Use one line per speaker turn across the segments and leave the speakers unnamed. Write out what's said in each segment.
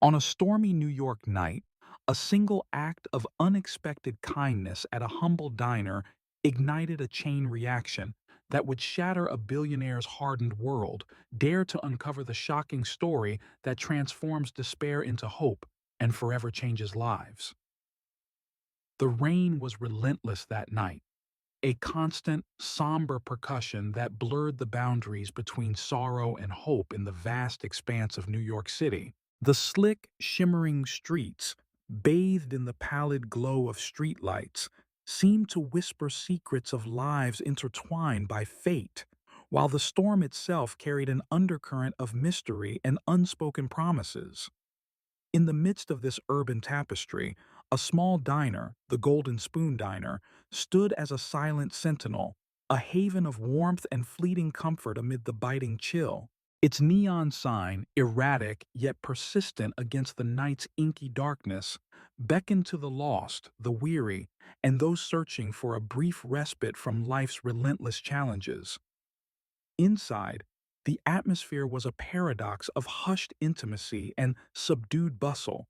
On a stormy New York night, a single act of unexpected kindness at a humble diner ignited a chain reaction that would shatter a billionaire's hardened world, dare to uncover the shocking story that transforms despair into hope and forever changes lives. The rain was relentless that night, a constant, somber percussion that blurred the boundaries between sorrow and hope in the vast expanse of New York City. The slick, shimmering streets, bathed in the pallid glow of streetlights, seemed to whisper secrets of lives intertwined by fate, while the storm itself carried an undercurrent of mystery and unspoken promises. In the midst of this urban tapestry, a small diner, the Golden Spoon Diner, stood as a silent sentinel, a haven of warmth and fleeting comfort amid the biting chill. Its neon sign, erratic yet persistent against the night's inky darkness, beckoned to the lost, the weary, and those searching for a brief respite from life's relentless challenges. Inside, the atmosphere was a paradox of hushed intimacy and subdued bustle.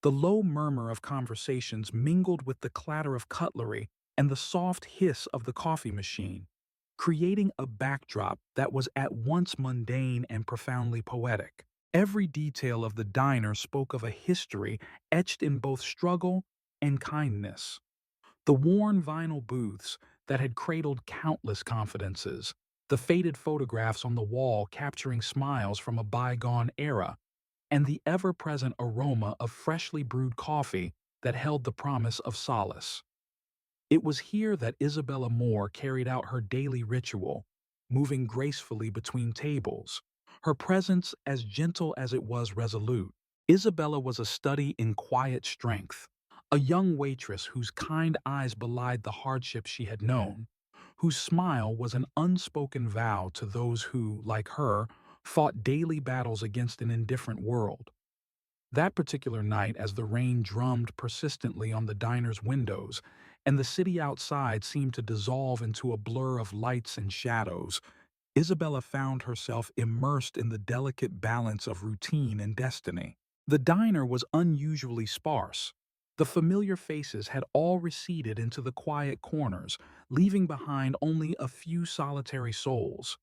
The low murmur of conversations mingled with the clatter of cutlery and the soft hiss of the coffee machine, creating a backdrop that was at once mundane and profoundly poetic. Every detail of the diner spoke of a history etched in both struggle and kindness. The worn vinyl booths that had cradled countless confidences, the faded photographs on the wall capturing smiles from a bygone era, and the ever-present aroma of freshly brewed coffee that held the promise of solace. It was here that Isabella Moore carried out her daily ritual, moving gracefully between tables, her presence as gentle as it was resolute. Isabella was a study in quiet strength, a young waitress whose kind eyes belied the hardships she had known, whose smile was an unspoken vow to those who, like her, fought daily battles against an indifferent world. That particular night, as the rain drummed persistently on the diner's windows, and the city outside seemed to dissolve into a blur of lights and shadows, Isabella found herself immersed in the delicate balance of routine and destiny. The diner was unusually sparse. The familiar faces had all receded into the quiet corners, leaving behind only a few solitary souls.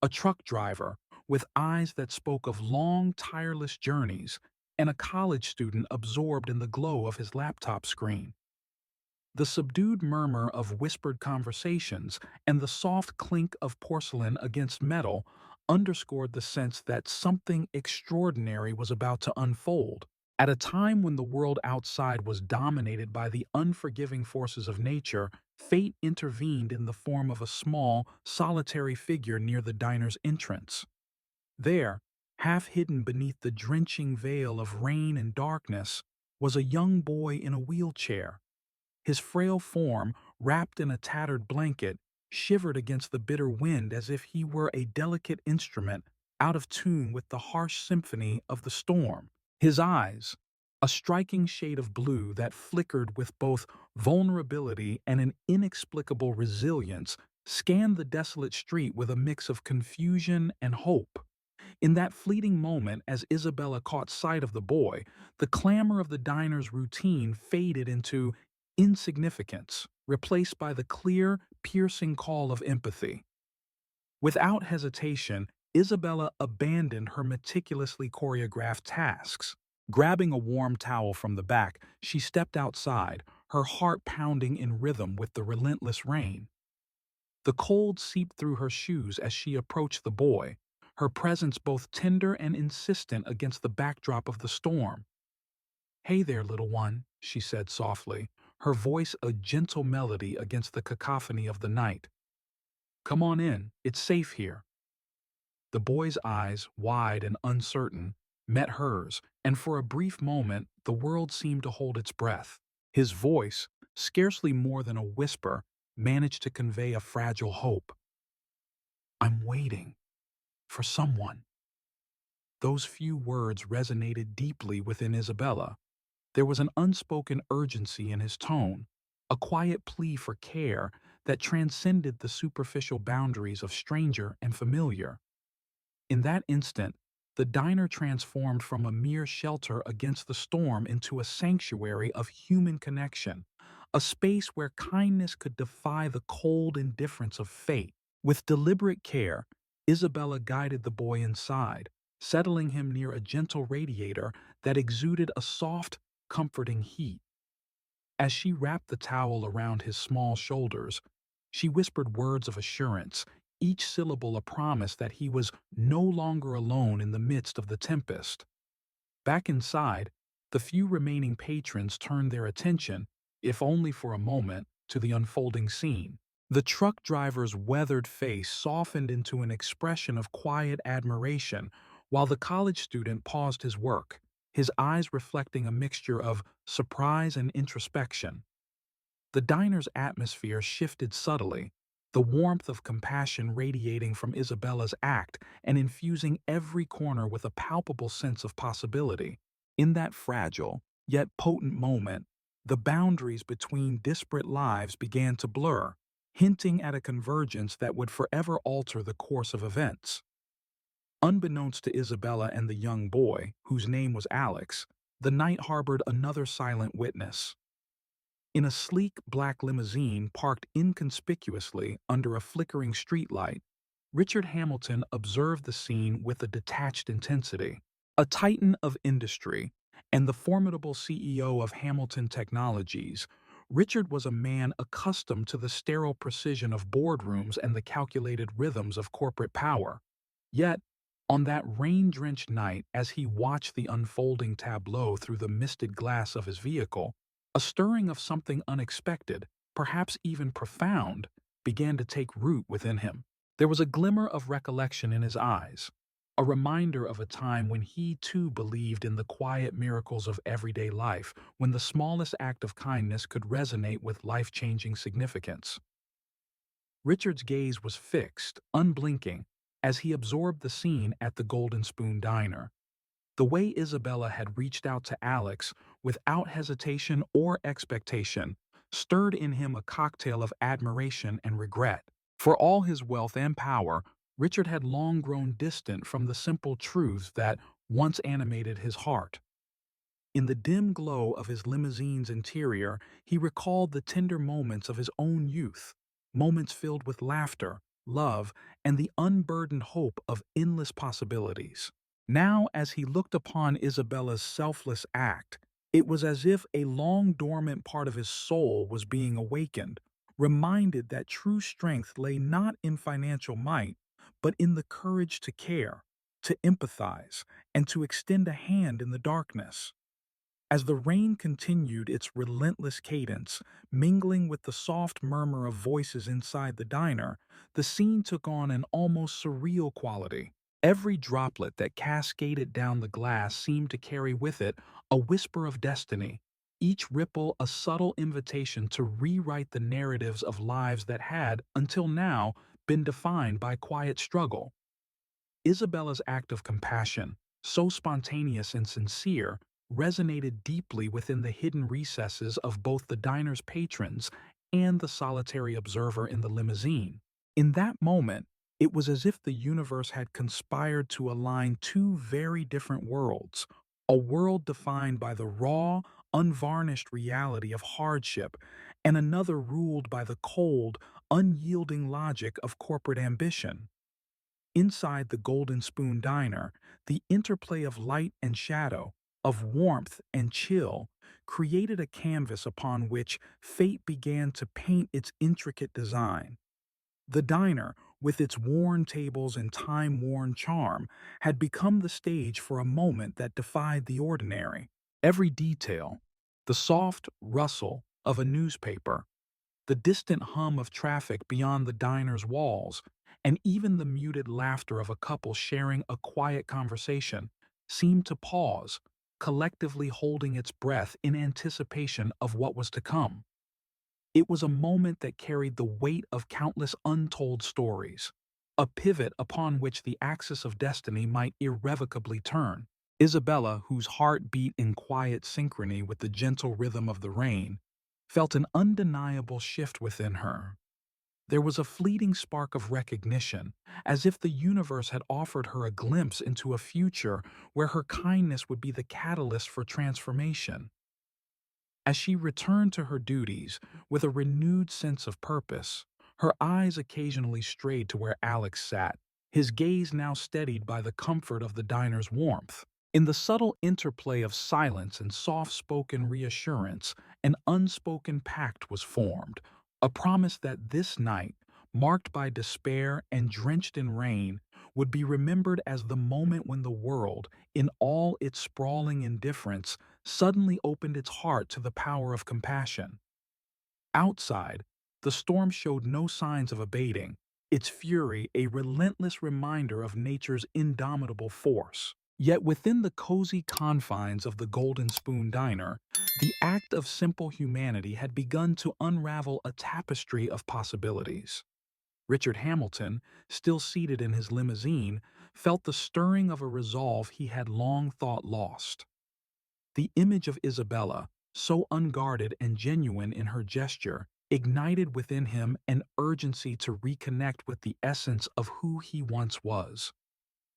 A truck driver, with eyes that spoke of long, tireless journeys, and a college student absorbed in the glow of his laptop screen. The subdued murmur of whispered conversations and the soft clink of porcelain against metal underscored the sense that something extraordinary was about to unfold. At a time when the world outside was dominated by the unforgiving forces of nature, fate intervened in the form of a small, solitary figure near the diner's entrance. There, half hidden beneath the drenching veil of rain and darkness, was a young boy in a wheelchair. His frail form, wrapped in a tattered blanket, shivered against the bitter wind as if he were a delicate instrument out of tune with the harsh symphony of the storm. His eyes, a striking shade of blue that flickered with both vulnerability and an inexplicable resilience, scanned the desolate street with a mix of confusion and hope. In that fleeting moment, as Isabella caught sight of the boy, the clamor of the diner's routine faded into insignificance, replaced by the clear, piercing call of empathy. Without hesitation, Isabella abandoned her meticulously choreographed tasks. Grabbing a warm towel from the back, she stepped outside, her heart pounding in rhythm with the relentless rain. The cold seeped through her shoes as she approached the boy, her presence both tender and insistent against the backdrop of the storm. "Hey there, little one," she said softly, her voice a gentle melody against the cacophony of the night. "Come on in, it's safe here." The boy's eyes, wide and uncertain, met hers, and for a brief moment the world seemed to hold its breath. His voice, scarcely more than a whisper, managed to convey a fragile hope. "I'm waiting for someone." Those few words resonated deeply within Isabella. There was an unspoken urgency in his tone, a quiet plea for care that transcended the superficial boundaries of stranger and familiar. In that instant, the diner transformed from a mere shelter against the storm into a sanctuary of human connection, a space where kindness could defy the cold indifference of fate. With deliberate care, Isabella guided the boy inside, settling him near a gentle radiator that exuded a soft, comforting heat. As she wrapped the towel around his small shoulders, she whispered words of assurance, each syllable a promise that he was no longer alone in the midst of the tempest. Back inside, the few remaining patrons turned their attention, if only for a moment, to the unfolding scene. The truck driver's weathered face softened into an expression of quiet admiration, while the college student paused his work, his eyes reflecting a mixture of surprise and introspection. The diner's atmosphere shifted subtly, the warmth of compassion radiating from Isabella's act and infusing every corner with a palpable sense of possibility. In that fragile, yet potent moment, the boundaries between disparate lives began to blur, hinting at a convergence that would forever alter the course of events. Unbeknownst to Isabella and the young boy, whose name was Alex, the night harbored another silent witness. In a sleek black limousine parked inconspicuously under a flickering streetlight, Richard Hamilton observed the scene with a detached intensity. A titan of industry and the formidable CEO of Hamilton Technologies, Richard was a man accustomed to the sterile precision of boardrooms and the calculated rhythms of corporate power. Yet, on that rain-drenched night, as he watched the unfolding tableau through the misted glass of his vehicle, a stirring of something unexpected, perhaps even profound, began to take root within him. There was a glimmer of recollection in his eyes, a reminder of a time when he too believed in the quiet miracles of everyday life, when the smallest act of kindness could resonate with life-changing significance. Richard's gaze was fixed, unblinking, as he absorbed the scene at the Golden Spoon Diner. The way Isabella had reached out to Alex without hesitation or expectation stirred in him a cocktail of admiration and regret. For all his wealth and power, Richard had long grown distant from the simple truths that once animated his heart. In the dim glow of his limousine's interior, he recalled the tender moments of his own youth, moments filled with laughter, love, and the unburdened hope of endless possibilities. Now, as he looked upon Isabella's selfless act, it was as if a long-dormant part of his soul was being awakened, reminded that true strength lay not in financial might, but in the courage to care, to empathize, and to extend a hand in the darkness. As the rain continued its relentless cadence, mingling with the soft murmur of voices inside the diner, the scene took on an almost surreal quality. Every droplet that cascaded down the glass seemed to carry with it a whisper of destiny, each ripple a subtle invitation to rewrite the narratives of lives that had, until now, been defined by quiet struggle. Isabella's act of compassion, so spontaneous and sincere, resonated deeply within the hidden recesses of both the diner's patrons and the solitary observer in the limousine. In that moment, it was as if the universe had conspired to align two very different worlds, a world defined by the raw, unvarnished reality of hardship, and another ruled by the cold, unyielding logic of corporate ambition. Inside the Golden Spoon Diner, the interplay of light and shadow, of warmth and chill, created a canvas upon which fate began to paint its intricate design. The diner, with its worn tables and time-worn charm, had become the stage for a moment that defied the ordinary. Every detail, the soft rustle of a newspaper, the distant hum of traffic beyond the diner's walls, and even the muted laughter of a couple sharing a quiet conversation, seemed to pause, collectively holding its breath in anticipation of what was to come. It was a moment that carried the weight of countless untold stories, a pivot upon which the axis of destiny might irrevocably turn. Isabella, whose heart beat in quiet synchrony with the gentle rhythm of the rain, felt an undeniable shift within her. There was a fleeting spark of recognition, as if the universe had offered her a glimpse into a future where her kindness would be the catalyst for transformation. As she returned to her duties with a renewed sense of purpose, her eyes occasionally strayed to where Alex sat, his gaze now steadied by the comfort of the diner's warmth. In the subtle interplay of silence and soft-spoken reassurance, an unspoken pact was formed, a promise that this night, marked by despair and drenched in rain, would be remembered as the moment when the world, in all its sprawling indifference, suddenly opened its heart to the power of compassion. Outside, the storm showed no signs of abating, its fury a relentless reminder of nature's indomitable force. Yet within the cozy confines of the Golden Spoon Diner, the act of simple humanity had begun to unravel a tapestry of possibilities. Richard Hamilton, still seated in his limousine, felt the stirring of a resolve he had long thought lost. The image of Isabella, so unguarded and genuine in her gesture, ignited within him an urgency to reconnect with the essence of who he once was.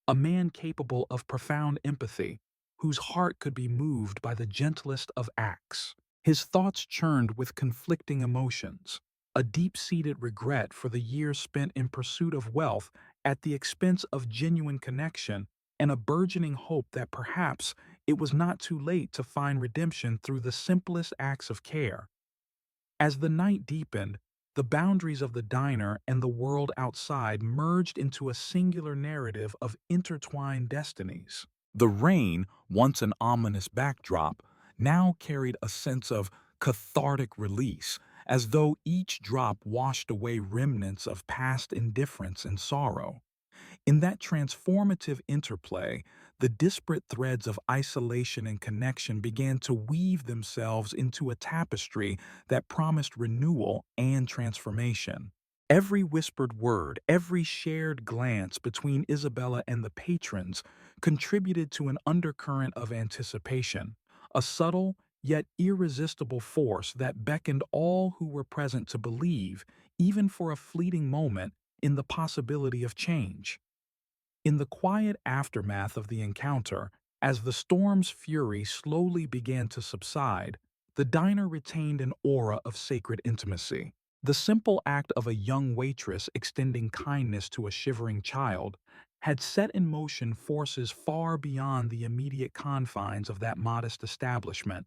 A man capable of profound empathy, whose heart could be moved by the gentlest of acts. His thoughts churned with conflicting emotions, a deep-seated regret for the years spent in pursuit of wealth at the expense of genuine connection, and a burgeoning hope that perhaps it was not too late to find redemption through the simplest acts of care. As the night deepened, the boundaries of the diner and the world outside merged into a singular narrative of intertwined destinies. The rain, once an ominous backdrop, now carried a sense of cathartic release, as though each drop washed away remnants of past indifference and sorrow. In that transformative interplay, the disparate threads of isolation and connection began to weave themselves into a tapestry that promised renewal and transformation. Every whispered word, every shared glance between Isabella and the patrons contributed to an undercurrent of anticipation, a subtle yet irresistible force that beckoned all who were present to believe, even for a fleeting moment, in the possibility of change. In the quiet aftermath of the encounter, as the storm's fury slowly began to subside, the diner retained an aura of sacred intimacy. The simple act of a young waitress extending kindness to a shivering child had set in motion forces far beyond the immediate confines of that modest establishment.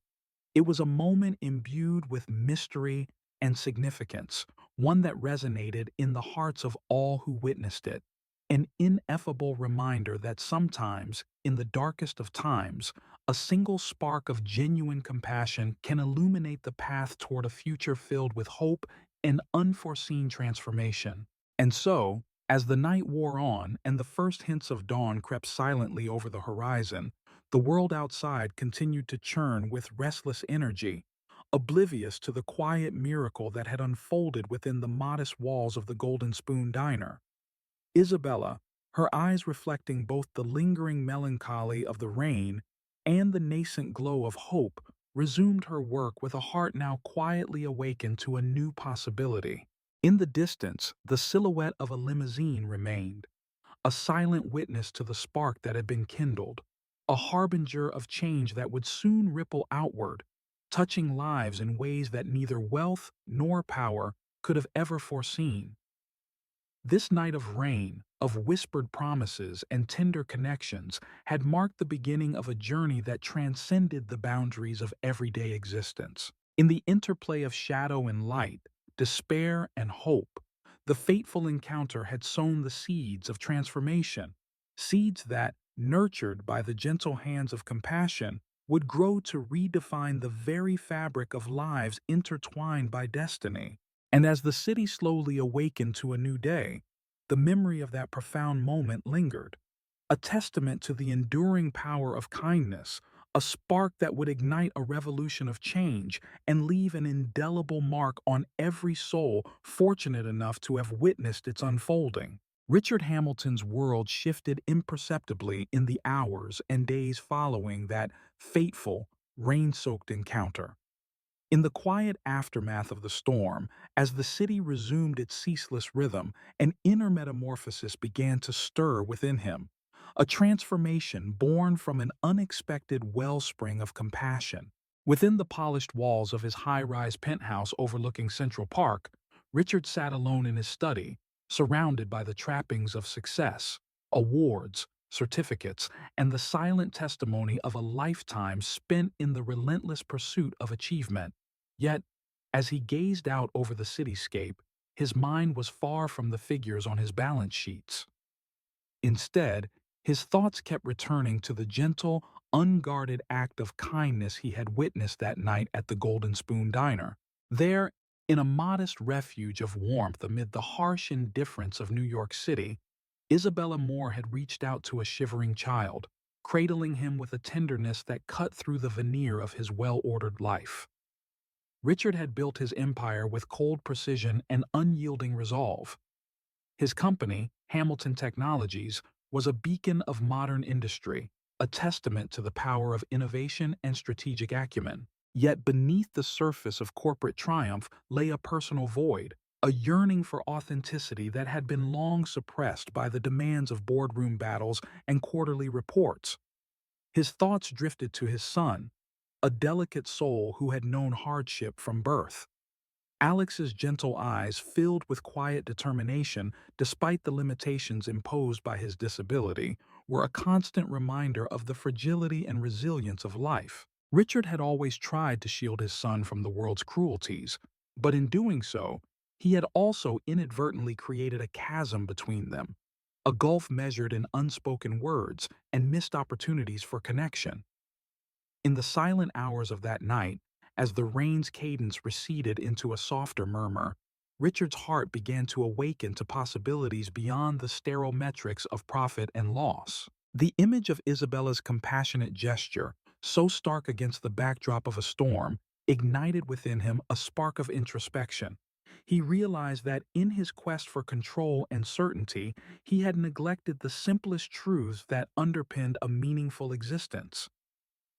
It was a moment imbued with mystery and significance, one that resonated in the hearts of all who witnessed it. An ineffable reminder that sometimes, in the darkest of times, a single spark of genuine compassion can illuminate the path toward a future filled with hope and unforeseen transformation. And so, as the night wore on and the first hints of dawn crept silently over the horizon, the world outside continued to churn with restless energy, oblivious to the quiet miracle that had unfolded within the modest walls of the Golden Spoon Diner. Isabella, her eyes reflecting both the lingering melancholy of the rain and the nascent glow of hope, resumed her work with a heart now quietly awakened to a new possibility. In the distance, the silhouette of a limousine remained, a silent witness to the spark that had been kindled, a harbinger of change that would soon ripple outward, touching lives in ways that neither wealth nor power could have ever foreseen. This night of rain, of whispered promises and tender connections, had marked the beginning of a journey that transcended the boundaries of everyday existence. In the interplay of shadow and light, despair and hope, the fateful encounter had sown the seeds of transformation, seeds that, nurtured by the gentle hands of compassion, would grow to redefine the very fabric of lives intertwined by destiny. And as the city slowly awakened to a new day, the memory of that profound moment lingered, a testament to the enduring power of kindness, a spark that would ignite a revolution of change and leave an indelible mark on every soul fortunate enough to have witnessed its unfolding. Richard Hamilton's world shifted imperceptibly in the hours and days following that fateful, rain-soaked encounter. In the quiet aftermath of the storm, as the city resumed its ceaseless rhythm, an inner metamorphosis began to stir within him, a transformation born from an unexpected wellspring of compassion. Within the polished walls of his high-rise penthouse overlooking Central Park, Richard sat alone in his study, surrounded by the trappings of success, awards, certificates, and the silent testimony of a lifetime spent in the relentless pursuit of achievement. Yet, as he gazed out over the cityscape, his mind was far from the figures on his balance sheets. Instead, his thoughts kept returning to the gentle, unguarded act of kindness he had witnessed that night at the Golden Spoon Diner. There, in a modest refuge of warmth amid the harsh indifference of New York City, Isabella Moore had reached out to a shivering child, cradling him with a tenderness that cut through the veneer of his well-ordered life. Richard had built his empire with cold precision and unyielding resolve. His company, Hamilton Technologies, was a beacon of modern industry, a testament to the power of innovation and strategic acumen. Yet beneath the surface of corporate triumph lay a personal void, a yearning for authenticity that had been long suppressed by the demands of boardroom battles and quarterly reports. His thoughts drifted to his son, a delicate soul who had known hardship from birth. Alex's gentle eyes filled with quiet determination despite the limitations imposed by his disability were a constant reminder of the fragility and resilience of life. Richard had always tried to shield his son from the world's cruelties, but in doing so, he had also inadvertently created a chasm between them, a gulf measured in unspoken words and missed opportunities for connection. In the silent hours of that night, as the rain's cadence receded into a softer murmur, Richard's heart began to awaken to possibilities beyond the sterile metrics of profit and loss. The image of Isabella's compassionate gesture, so stark against the backdrop of a storm, ignited within him a spark of introspection. He realized that in his quest for control and certainty, he had neglected the simplest truths that underpinned a meaningful existence.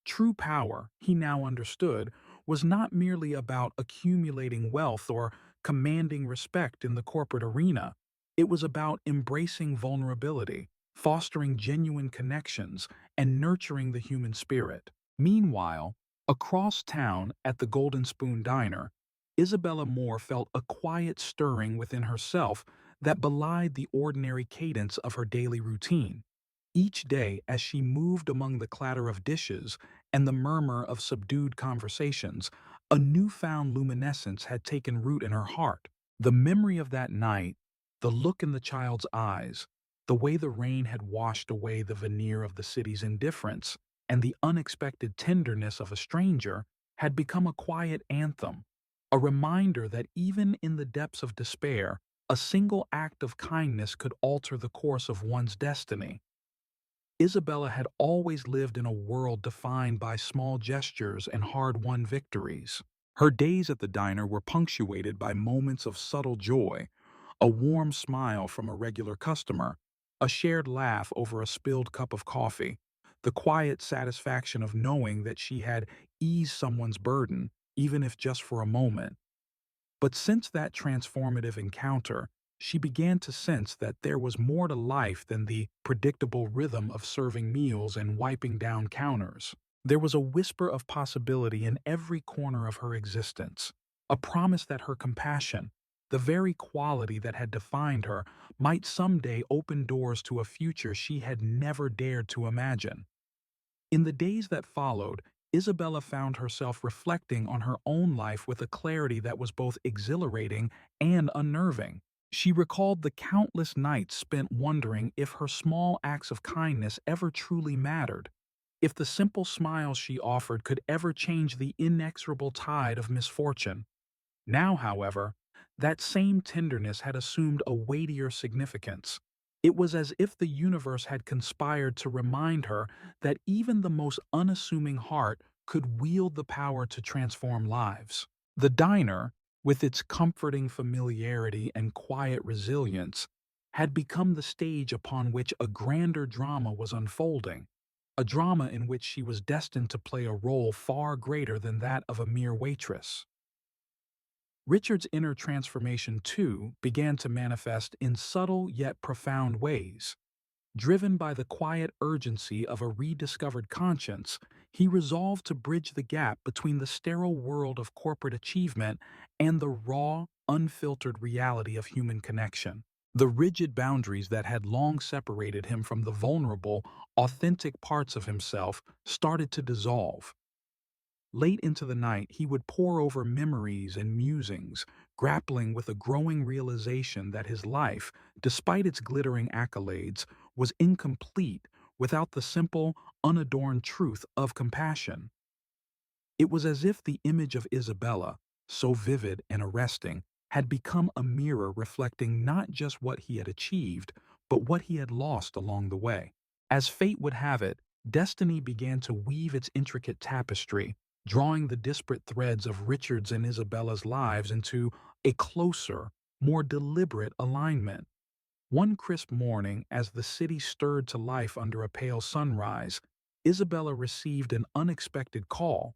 True power, he now understood, was not merely about accumulating wealth or commanding respect in the corporate arena. It was about embracing vulnerability, fostering genuine connections, and nurturing the human spirit. Meanwhile, across town at the Golden Spoon Diner, Isabella Moore felt a quiet stirring within herself that belied the ordinary cadence of her daily routine. Each day, as she moved among the clatter of dishes and the murmur of subdued conversations, a newfound luminescence had taken root in her heart. The memory of that night, the look in the child's eyes, the way the rain had washed away the veneer of the city's indifference, and the unexpected tenderness of a stranger had become a quiet anthem, a reminder that even in the depths of despair, a single act of kindness could alter the course of one's destiny. Isabella had always lived in a world defined by small gestures and hard-won victories. Her days at the diner were punctuated by moments of subtle joy, a warm smile from a regular customer, a shared laugh over a spilled cup of coffee, the quiet satisfaction of knowing that she had eased someone's burden, even if just for a moment. But since that transformative encounter, she began to sense that there was more to life than the predictable rhythm of serving meals and wiping down counters. There was a whisper of possibility in every corner of her existence, a promise that her compassion, the very quality that had defined her, might someday open doors to a future she had never dared to imagine. In the days that followed, Isabella found herself reflecting on her own life with a clarity that was both exhilarating and unnerving. She recalled the countless nights spent wondering if her small acts of kindness ever truly mattered, if the simple smiles she offered could ever change the inexorable tide of misfortune. Now, however, that same tenderness had assumed a weightier significance. It was as if the universe had conspired to remind her that even the most unassuming heart could wield the power to transform lives. The diner, with its comforting familiarity and quiet resilience, had become the stage upon which a grander drama was unfolding. a drama in which she was destined to play a role far greater than that of a mere waitress. Richard's inner transformation, too, began to manifest in subtle yet profound ways. Driven by the quiet urgency of a rediscovered conscience, he resolved to bridge the gap between the sterile world of corporate achievement and the raw, unfiltered reality of human connection. The rigid boundaries that had long separated him from the vulnerable, authentic parts of himself started to dissolve. Late into the night, he would pore over memories and musings, grappling with a growing realization that his life, despite its glittering accolades, was incomplete without the simple, unadorned truth of compassion. It was as if the image of Isabella, so vivid and arresting, had become a mirror reflecting not just what he had achieved, but what he had lost along the way. As fate would have it, destiny began to weave its intricate tapestry, drawing the disparate threads of Richard's and Isabella's lives into a closer, more deliberate alignment. One crisp morning, as the city stirred to life under a pale sunrise, Isabella received an unexpected call.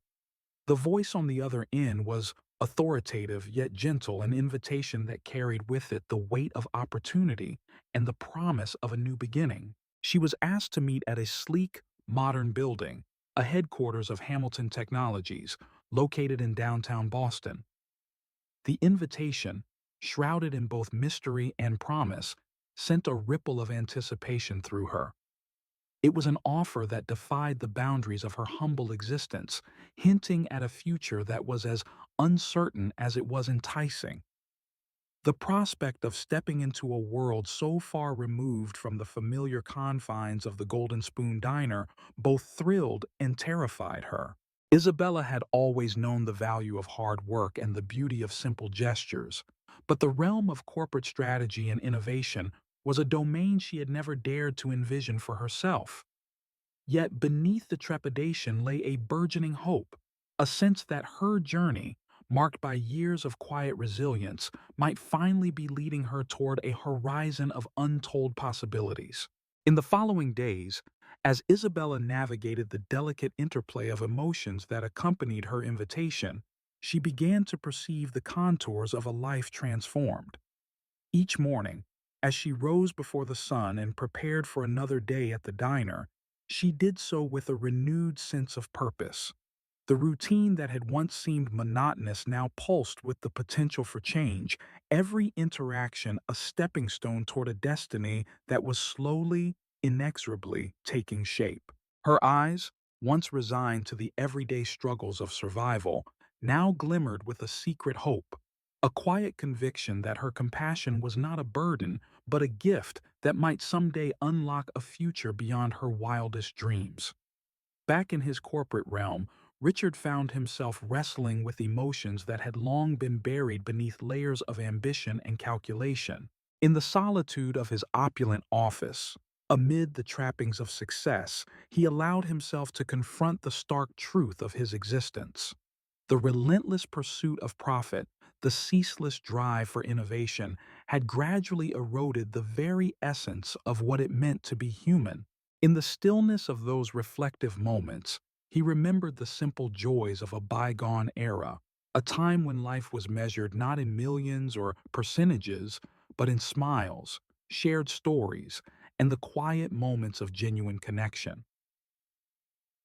The voice on the other end was authoritative yet gentle, an invitation that carried with it the weight of opportunity and the promise of a new beginning. She was asked to meet at a sleek, modern building, a headquarters of Hamilton Technologies, located in downtown Boston. The invitation, shrouded in both mystery and promise, sent a ripple of anticipation through her. It was an offer that defied the boundaries of her humble existence, hinting at a future that was as uncertain as it was enticing. The prospect of stepping into a world so far removed from the familiar confines of the Golden Spoon Diner both thrilled and terrified her. Isabella had always known the value of hard work and the beauty of simple gestures, but the realm of corporate strategy and innovation was a domain she had never dared to envision for herself. Yet beneath the trepidation lay a burgeoning hope, a sense that her journey, marked by years of quiet resilience, might finally be leading her toward a horizon of untold possibilities. In the following days, as Isabella navigated the delicate interplay of emotions that accompanied her invitation, she began to perceive the contours of a life transformed. Each morning, as she rose before the sun and prepared for another day at the diner, she did so with a renewed sense of purpose. The routine that had once seemed monotonous now pulsed with the potential for change, every interaction a stepping stone toward a destiny that was slowly, inexorably taking shape. Her eyes, once resigned to the everyday struggles of survival, now glimmered with a secret hope, a quiet conviction that her compassion was not a burden, but a gift that might someday unlock a future beyond her wildest dreams. Back in his corporate realm, Richard found himself wrestling with emotions that had long been buried beneath layers of ambition and calculation. In the solitude of his opulent office, amid the trappings of success, he allowed himself to confront the stark truth of his existence. The relentless pursuit of profit, the ceaseless drive for innovation, had gradually eroded the very essence of what it meant to be human. In the stillness of those reflective moments, he remembered the simple joys of a bygone era, a time when life was measured not in millions or percentages, but in smiles, shared stories, and the quiet moments of genuine connection.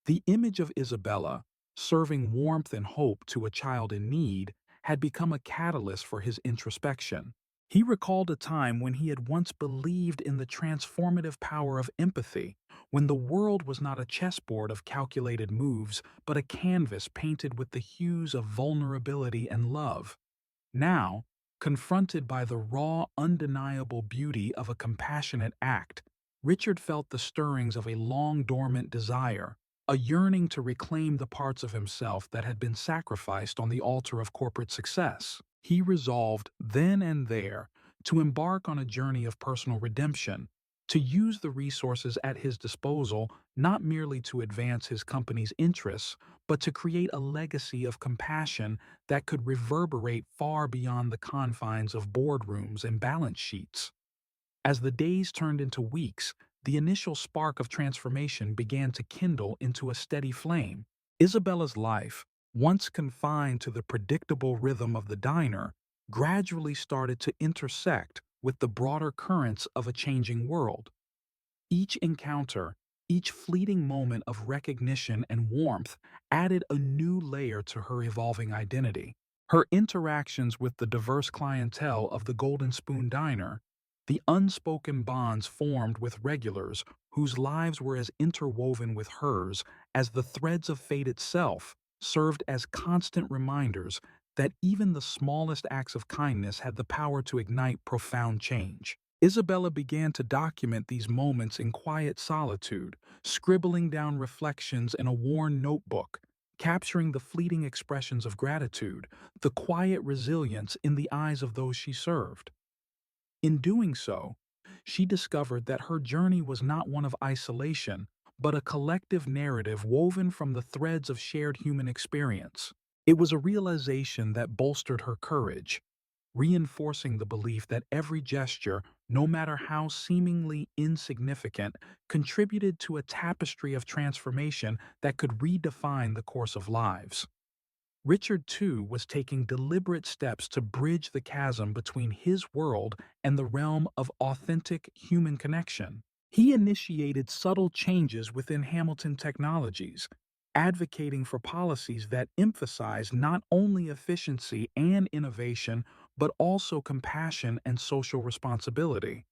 The image of Isabella, serving warmth and hope to a child in need, had become a catalyst for his introspection. He recalled a time when he had once believed in the transformative power of empathy, when the world was not a chessboard of calculated moves, but a canvas painted with the hues of vulnerability and love. Now, confronted by the raw, undeniable beauty of a compassionate act, Richard felt the stirrings of a long-dormant desire, a yearning to reclaim the parts of himself that had been sacrificed on the altar of corporate success. He resolved, then and there, to embark on a journey of personal redemption, to use the resources at his disposal not merely to advance his company's interests, but to create a legacy of compassion that could reverberate far beyond the confines of boardrooms and balance sheets. As the days turned into weeks, the initial spark of transformation began to kindle into a steady flame. Isabella's life, once confined to the predictable rhythm of the diner, gradually started to intersect with the broader currents of a changing world. Each encounter, each fleeting moment of recognition and warmth added a new layer to her evolving identity. Her interactions with the diverse clientele of the Golden Spoon Diner, the unspoken bonds formed with regulars whose lives were as interwoven with hers as the threads of fate itself, served as constant reminders that even the smallest acts of kindness had the power to ignite profound change. Isabella began to document these moments in quiet solitude, scribbling down reflections in a worn notebook, capturing the fleeting expressions of gratitude, the quiet resilience in the eyes of those she served. In doing so, she discovered that her journey was not one of isolation, but a collective narrative woven from the threads of shared human experience. It was a realization that bolstered her courage, reinforcing the belief that every gesture, no matter how seemingly insignificant, contributed to a tapestry of transformation that could redefine the course of lives. Richard, too, was taking deliberate steps to bridge the chasm between his world and the realm of authentic human connection. He initiated subtle changes within Hamilton Technologies, advocating for policies that emphasize not only efficiency and innovation, but also compassion and social responsibility.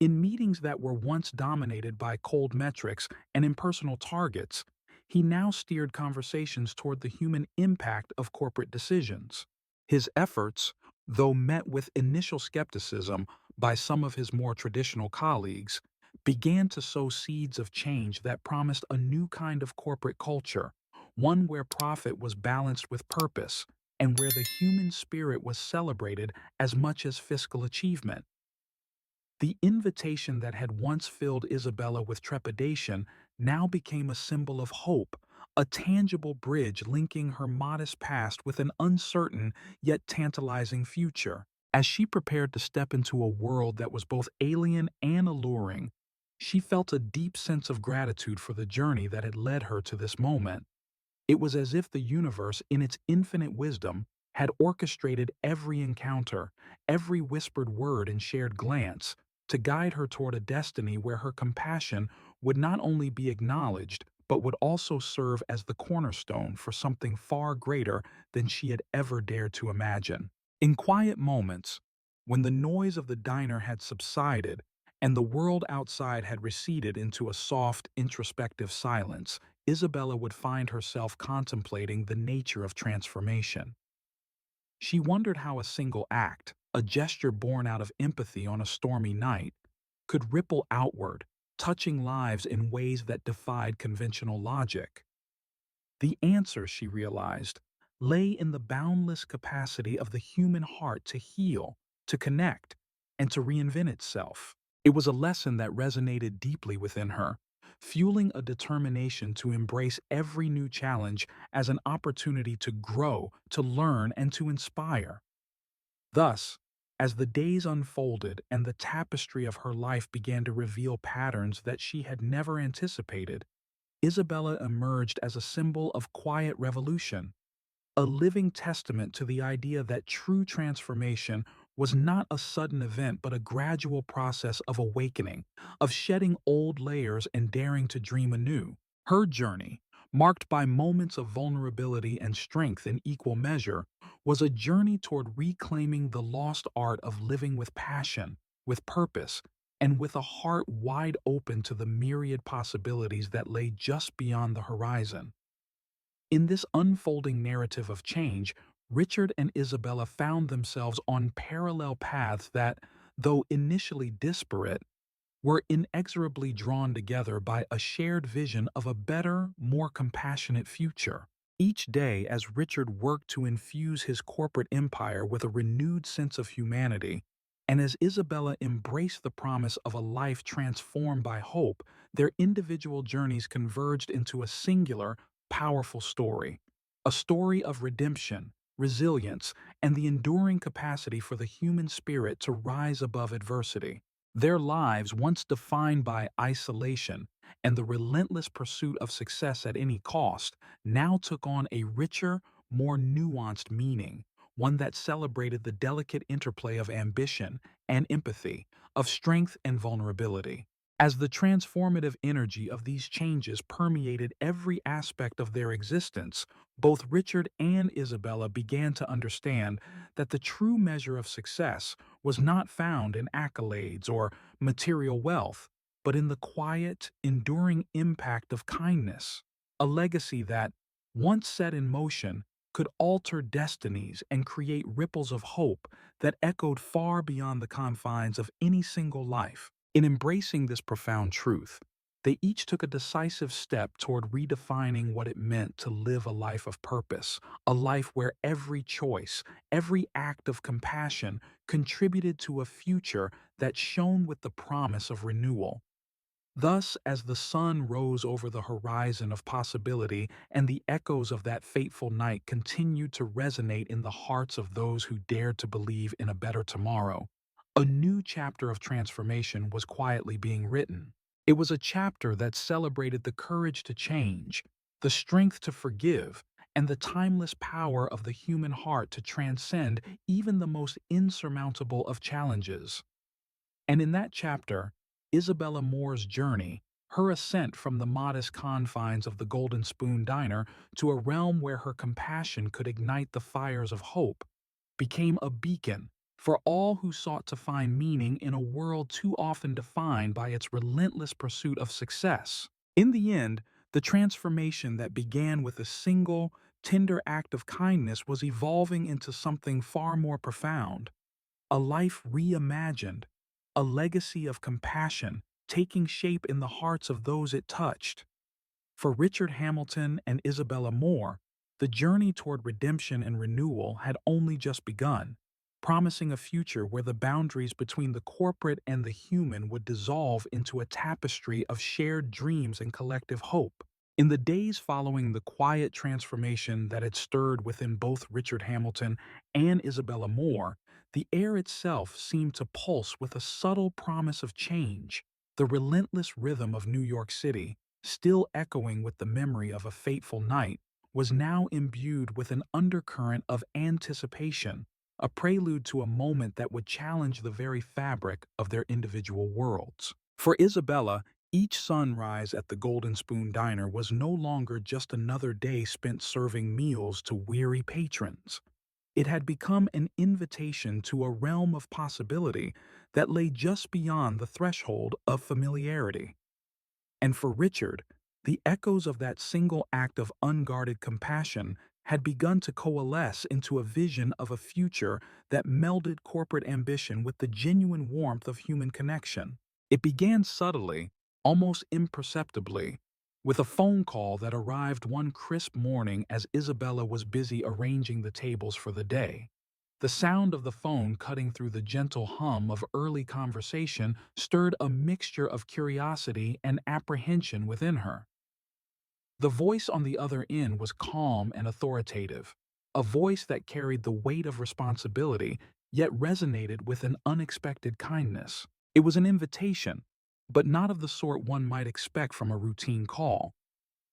In meetings that were once dominated by cold metrics and impersonal targets, he now steered conversations toward the human impact of corporate decisions. His efforts, though met with initial skepticism by some of his more traditional colleagues, began to sow seeds of change that promised a new kind of corporate culture, one where profit was balanced with purpose and where the human spirit was celebrated as much as fiscal achievement. The invitation that had once filled Isabella with trepidation now became a symbol of hope, a tangible bridge linking her modest past with an uncertain yet tantalizing future. As she prepared to step into a world that was both alien and alluring, she felt a deep sense of gratitude for the journey that had led her to this moment. It was as if the universe, in its infinite wisdom, had orchestrated every encounter, every whispered word and shared glance, to guide her toward a destiny where her compassion would not only be acknowledged, but would also serve as the cornerstone for something far greater than she had ever dared to imagine. In quiet moments, when the noise of the diner had subsided and the world outside had receded into a soft, introspective silence, Isabella would find herself contemplating the nature of transformation. She wondered how a single act, a gesture born out of empathy on a stormy night, could ripple outward, touching lives in ways that defied conventional logic. The answer, she realized, lay in the boundless capacity of the human heart to heal, to connect, and to reinvent itself. It was a lesson that resonated deeply within her, fueling a determination to embrace every new challenge as an opportunity to grow, to learn, and to inspire. Thus, as the days unfolded and the tapestry of her life began to reveal patterns that she had never anticipated, Isabella emerged as a symbol of quiet revolution, a living testament to the idea that true transformation was not a sudden event but a gradual process of awakening, of shedding old layers and daring to dream anew. Her journey, marked by moments of vulnerability and strength in equal measure, was a journey toward reclaiming the lost art of living with passion, with purpose, and with a heart wide open to the myriad possibilities that lay just beyond the horizon. In this unfolding narrative of change, Richard and Isabella found themselves on parallel paths that, though initially disparate, were inexorably drawn together by a shared vision of a better, more compassionate future. Each day, as Richard worked to infuse his corporate empire with a renewed sense of humanity, and as Isabella embraced the promise of a life transformed by hope, their individual journeys converged into a singular, powerful story. A story of redemption, resilience, and the enduring capacity for the human spirit to rise above adversity. Their lives, once defined by isolation and the relentless pursuit of success at any cost, now took on a richer, more nuanced meaning, one that celebrated the delicate interplay of ambition and empathy, of strength and vulnerability. As the transformative energy of these changes permeated every aspect of their existence, both Richard and Isabella began to understand that the true measure of success was not found in accolades or material wealth, but in the quiet, enduring impact of kindness, a legacy that, once set in motion, could alter destinies and create ripples of hope that echoed far beyond the confines of any single life. In embracing this profound truth, they each took a decisive step toward redefining what it meant to live a life of purpose, a life where every choice, every act of compassion contributed to a future that shone with the promise of renewal. Thus, as the sun rose over the horizon of possibility and the echoes of that fateful night continued to resonate in the hearts of those who dared to believe in a better tomorrow, a new chapter of transformation was quietly being written. It was a chapter that celebrated the courage to change, the strength to forgive, and the timeless power of the human heart to transcend even the most insurmountable of challenges. And in that chapter, Isabella Moore's journey, her ascent from the modest confines of the Golden Spoon Diner to a realm where her compassion could ignite the fires of hope, became a beacon for all who sought to find meaning in a world too often defined by its relentless pursuit of success. In the end, the transformation that began with a single, tender act of kindness was evolving into something far more profound, a life reimagined, a legacy of compassion taking shape in the hearts of those it touched. For Richard Hamilton and Isabella Moore, the journey toward redemption and renewal had only just begun, promising a future where the boundaries between the corporate and the human would dissolve into a tapestry of shared dreams and collective hope. In the days following the quiet transformation that had stirred within both Richard Hamilton and Isabella Moore, the air itself seemed to pulse with a subtle promise of change. The relentless rhythm of New York City, still echoing with the memory of a fateful night, was now imbued with an undercurrent of anticipation, a prelude to a moment that would challenge the very fabric of their individual worlds. For Isabella, each sunrise at the Golden Spoon Diner was no longer just another day spent serving meals to weary patrons. It had become an invitation to a realm of possibility that lay just beyond the threshold of familiarity. And for Richard, the echoes of that single act of unguarded compassion had begun to coalesce into a vision of a future that melded corporate ambition with the genuine warmth of human connection. It began subtly, almost imperceptibly, with a phone call that arrived one crisp morning as Isabella was busy arranging the tables for the day. The sound of the phone cutting through the gentle hum of early conversation stirred a mixture of curiosity and apprehension within her. The voice on the other end was calm and authoritative, a voice that carried the weight of responsibility yet resonated with an unexpected kindness. It was an invitation, but not of the sort one might expect from a routine call.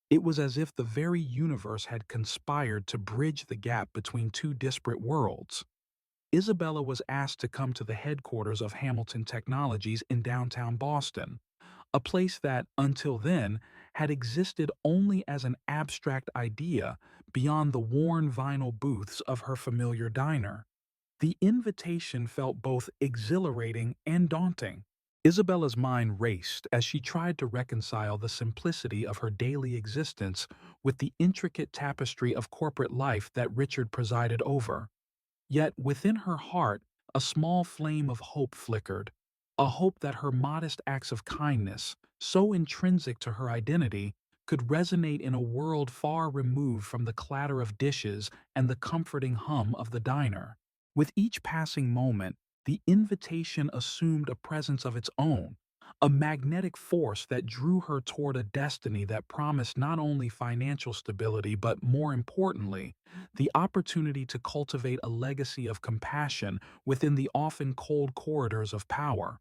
It was as if the very universe had conspired to bridge the gap between two disparate worlds. Isabella was asked to come to the headquarters of Hamilton Technologies in downtown Boston, a place that, until then, had existed only as an abstract idea beyond the worn vinyl booths of her familiar diner. The invitation felt both exhilarating and daunting. Isabella's mind raced as she tried to reconcile the simplicity of her daily existence with the intricate tapestry of corporate life that Richard presided over. Yet within her heart, a small flame of hope flickered, a hope that her modest acts of kindness, so intrinsic to her identity, could resonate in a world far removed from the clatter of dishes and the comforting hum of the diner. With each passing moment, the invitation assumed a presence of its own, a magnetic force that drew her toward a destiny that promised not only financial stability but, more importantly, the opportunity to cultivate a legacy of compassion within the often cold corridors of power.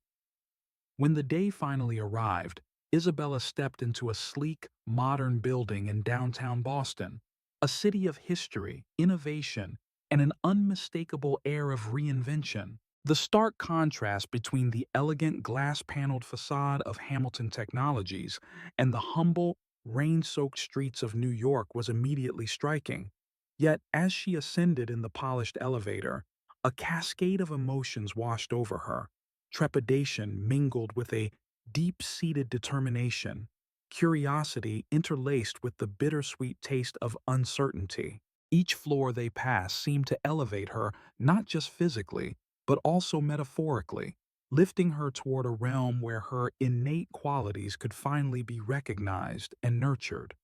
When the day finally arrived, Isabella stepped into a sleek, modern building in downtown Boston, a city of history, innovation, and an unmistakable air of reinvention. The stark contrast between the elegant glass-paneled facade of Hamilton Technologies and the humble, rain-soaked streets of New York was immediately striking. Yet, as she ascended in the polished elevator, a cascade of emotions washed over her. Trepidation mingled with a deep-seated determination, curiosity interlaced with the bittersweet taste of uncertainty. Each floor they passed seemed to elevate her not just physically, but also metaphorically, lifting her toward a realm where her innate qualities could finally be recognized and nurtured.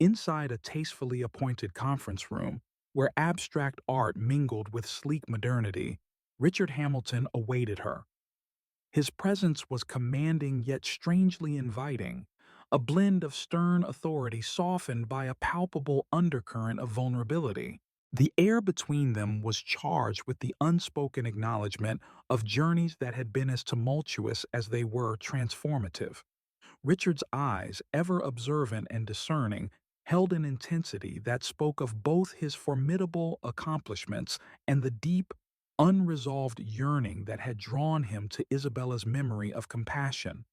Inside a tastefully appointed conference room, where abstract art mingled with sleek modernity, Richard Hamilton awaited her. His presence was commanding yet strangely inviting, a blend of stern authority softened by a palpable undercurrent of vulnerability. The air between them was charged with the unspoken acknowledgement of journeys that had been as tumultuous as they were transformative. Richard's eyes, ever observant and discerning, held an intensity that spoke of both his formidable accomplishments and the deep, unresolved yearning that had drawn him to Isabella's memory of compassion.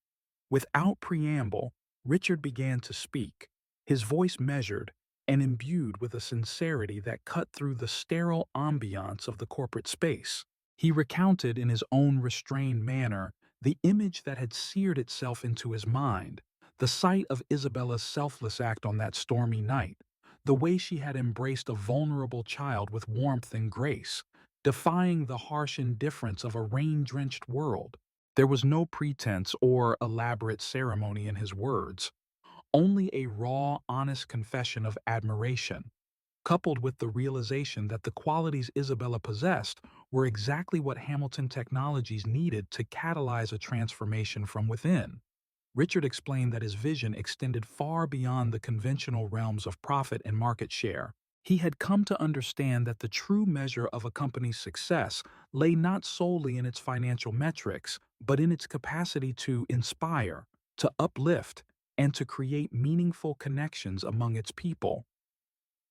Without preamble, Richard began to speak, his voice measured and imbued with a sincerity that cut through the sterile ambiance of the corporate space. He recounted in his own restrained manner the image that had seared itself into his mind, the sight of Isabella's selfless act on that stormy night, the way she had embraced a vulnerable child with warmth and grace, defying the harsh indifference of a rain-drenched world. There was no pretense or elaborate ceremony in his words, only a raw, honest confession of admiration, coupled with the realization that the qualities Isabella possessed were exactly what Hamilton Technologies needed to catalyze a transformation from within. Richard explained that his vision extended far beyond the conventional realms of profit and market share. He had come to understand that the true measure of a company's success lay not solely in its financial metrics, but in its capacity to inspire, to uplift, and to create meaningful connections among its people.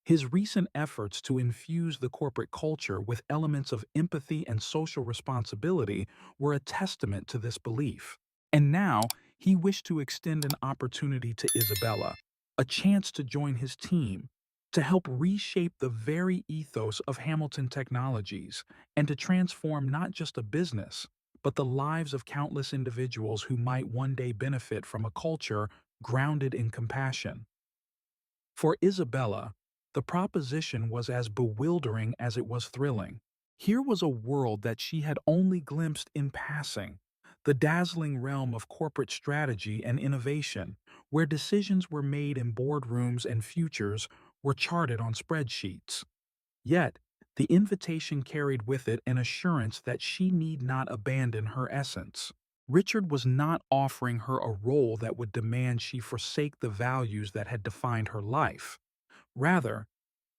His recent efforts to infuse the corporate culture with elements of empathy and social responsibility were a testament to this belief. And now, he wished to extend an opportunity to Isabella, a chance to join his team, to help reshape the very ethos of Hamilton Technologies, and to transform not just a business, but the lives of countless individuals who might one day benefit from a culture grounded in compassion. For Isabella, the proposition was as bewildering as it was thrilling. Here was a world that she had only glimpsed in passing, the dazzling realm of corporate strategy and innovation, where decisions were made in boardrooms and futures were charted on spreadsheets. Yet, the invitation carried with it an assurance that she need not abandon her essence. Richard was not offering her a role that would demand she forsake the values that had defined her life. Rather,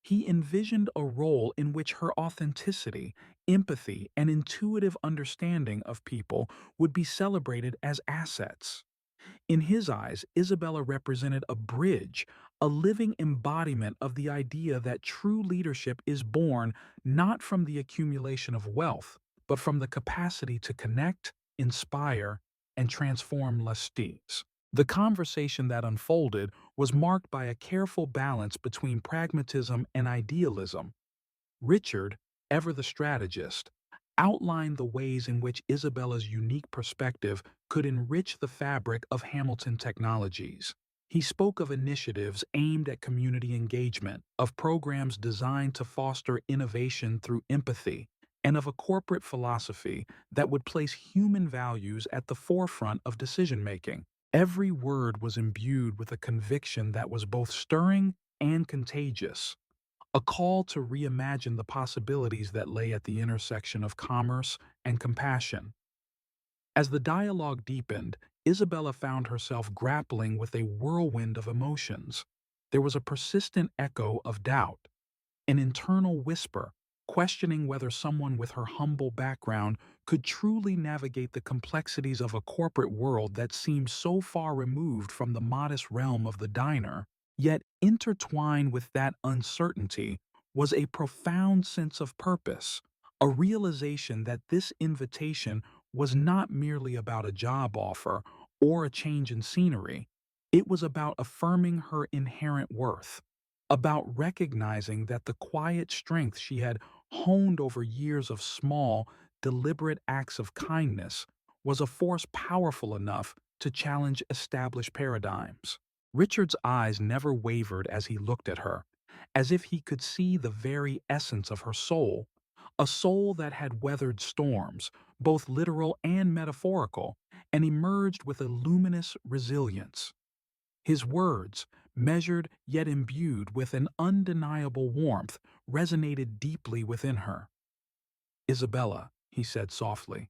he envisioned a role in which her authenticity, empathy, and intuitive understanding of people would be celebrated as assets. In his eyes, Isabella represented a bridge, a living embodiment of the idea that true leadership is born not from the accumulation of wealth, but from the capacity to connect, inspire, and transform lessees. The conversation that unfolded was marked by a careful balance between pragmatism and idealism. Richard, ever the strategist, outlined the ways in which Isabella's unique perspective could enrich the fabric of Hamilton Technologies. He spoke of initiatives aimed at community engagement, of programs designed to foster innovation through empathy, and of a corporate philosophy that would place human values at the forefront of decision-making. Every word was imbued with a conviction that was both stirring and contagious, a call to reimagine the possibilities that lay at the intersection of commerce and compassion. As the dialogue deepened, Isabella found herself grappling with a whirlwind of emotions. There was a persistent echo of doubt, an internal whisper questioning whether someone with her humble background could truly navigate the complexities of a corporate world that seemed so far removed from the modest realm of the diner. Yet intertwined with that uncertainty was a profound sense of purpose, a realization that this invitation was not merely about a job offer or a change in scenery. It was about affirming her inherent worth, about recognizing that the quiet strength she had honed over years of small, deliberate acts of kindness was a force powerful enough to challenge established paradigms. Richard's eyes never wavered as he looked at her, as if he could see the very essence of her soul, a soul that had weathered storms, both literal and metaphorical, and emerged with a luminous resilience. His words, measured yet imbued with an undeniable warmth, resonated deeply within her. "Isabella," he said softly,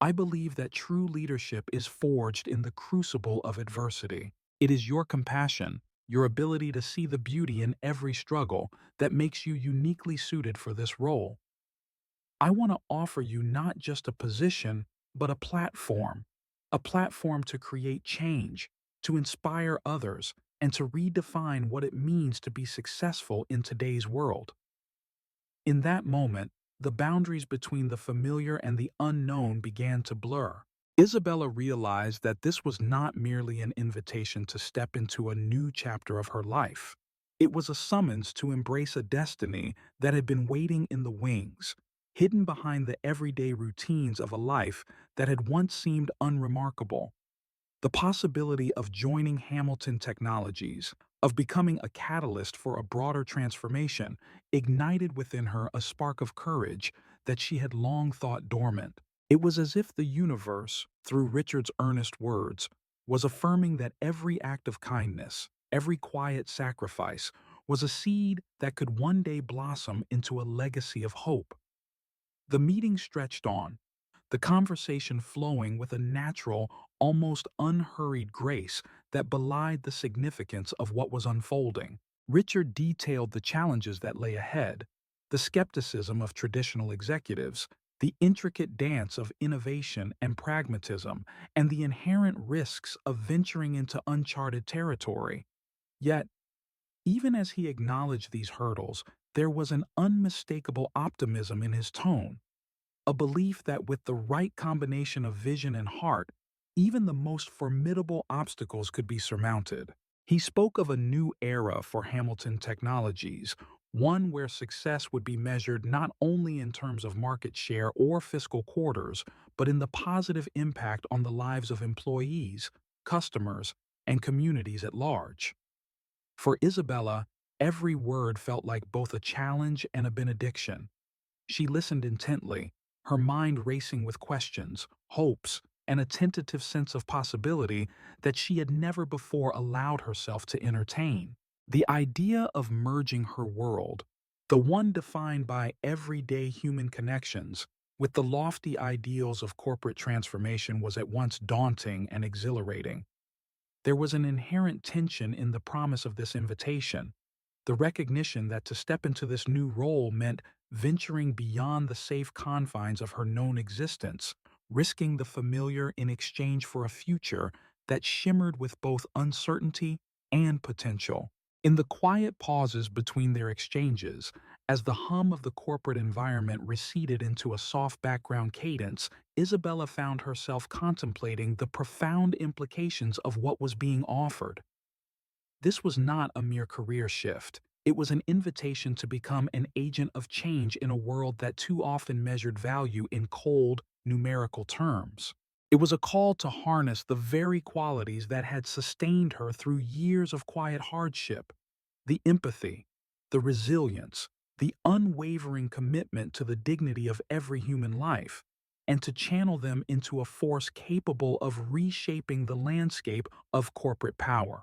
"I believe that true leadership is forged in the crucible of adversity. It is your compassion, your ability to see the beauty in every struggle, that makes you uniquely suited for this role. I want to offer you not just a position, but a platform to create change, to inspire others, and to redefine what it means to be successful in today's world." In that moment, the boundaries between the familiar and the unknown began to blur. Isabella realized that this was not merely an invitation to step into a new chapter of her life. It was a summons to embrace a destiny that had been waiting in the wings, hidden behind the everyday routines of a life that had once seemed unremarkable. The possibility of joining Hamilton Technologies, of becoming a catalyst for a broader transformation, ignited within her a spark of courage that she had long thought dormant. It was as if the universe, through Richard's earnest words, was affirming that every act of kindness, every quiet sacrifice, was a seed that could one day blossom into a legacy of hope. The meeting stretched on, the conversation flowing with a natural, almost unhurried grace that belied the significance of what was unfolding. Richard detailed the challenges that lay ahead, the skepticism of traditional executives, the intricate dance of innovation and pragmatism, and the inherent risks of venturing into uncharted territory. Yet, even as he acknowledged these hurdles, there was an unmistakable optimism in his tone, a belief that with the right combination of vision and heart, even the most formidable obstacles could be surmounted. He spoke of a new era for Hamilton Technologies, one where success would be measured not only in terms of market share or fiscal quarters, but in the positive impact on the lives of employees, customers, and communities at large. For Isabella, every word felt like both a challenge and a benediction. She listened intently, her mind racing with questions, hopes, and a tentative sense of possibility that she had never before allowed herself to entertain. The idea of merging her world, the one defined by everyday human connections, with the lofty ideals of corporate transformation was at once daunting and exhilarating. There was an inherent tension in the promise of this invitation, the recognition that to step into this new role meant venturing beyond the safe confines of her known existence, risking the familiar in exchange for a future that shimmered with both uncertainty and potential. In the quiet pauses between their exchanges, as the hum of the corporate environment receded into a soft background cadence, Isabella found herself contemplating the profound implications of what was being offered. This was not a mere career shift. It was an invitation to become an agent of change in a world that too often measured value in cold, numerical terms. It was a call to harness the very qualities that had sustained her through years of quiet hardship: the empathy, the resilience, the unwavering commitment to the dignity of every human life, and to channel them into a force capable of reshaping the landscape of corporate power.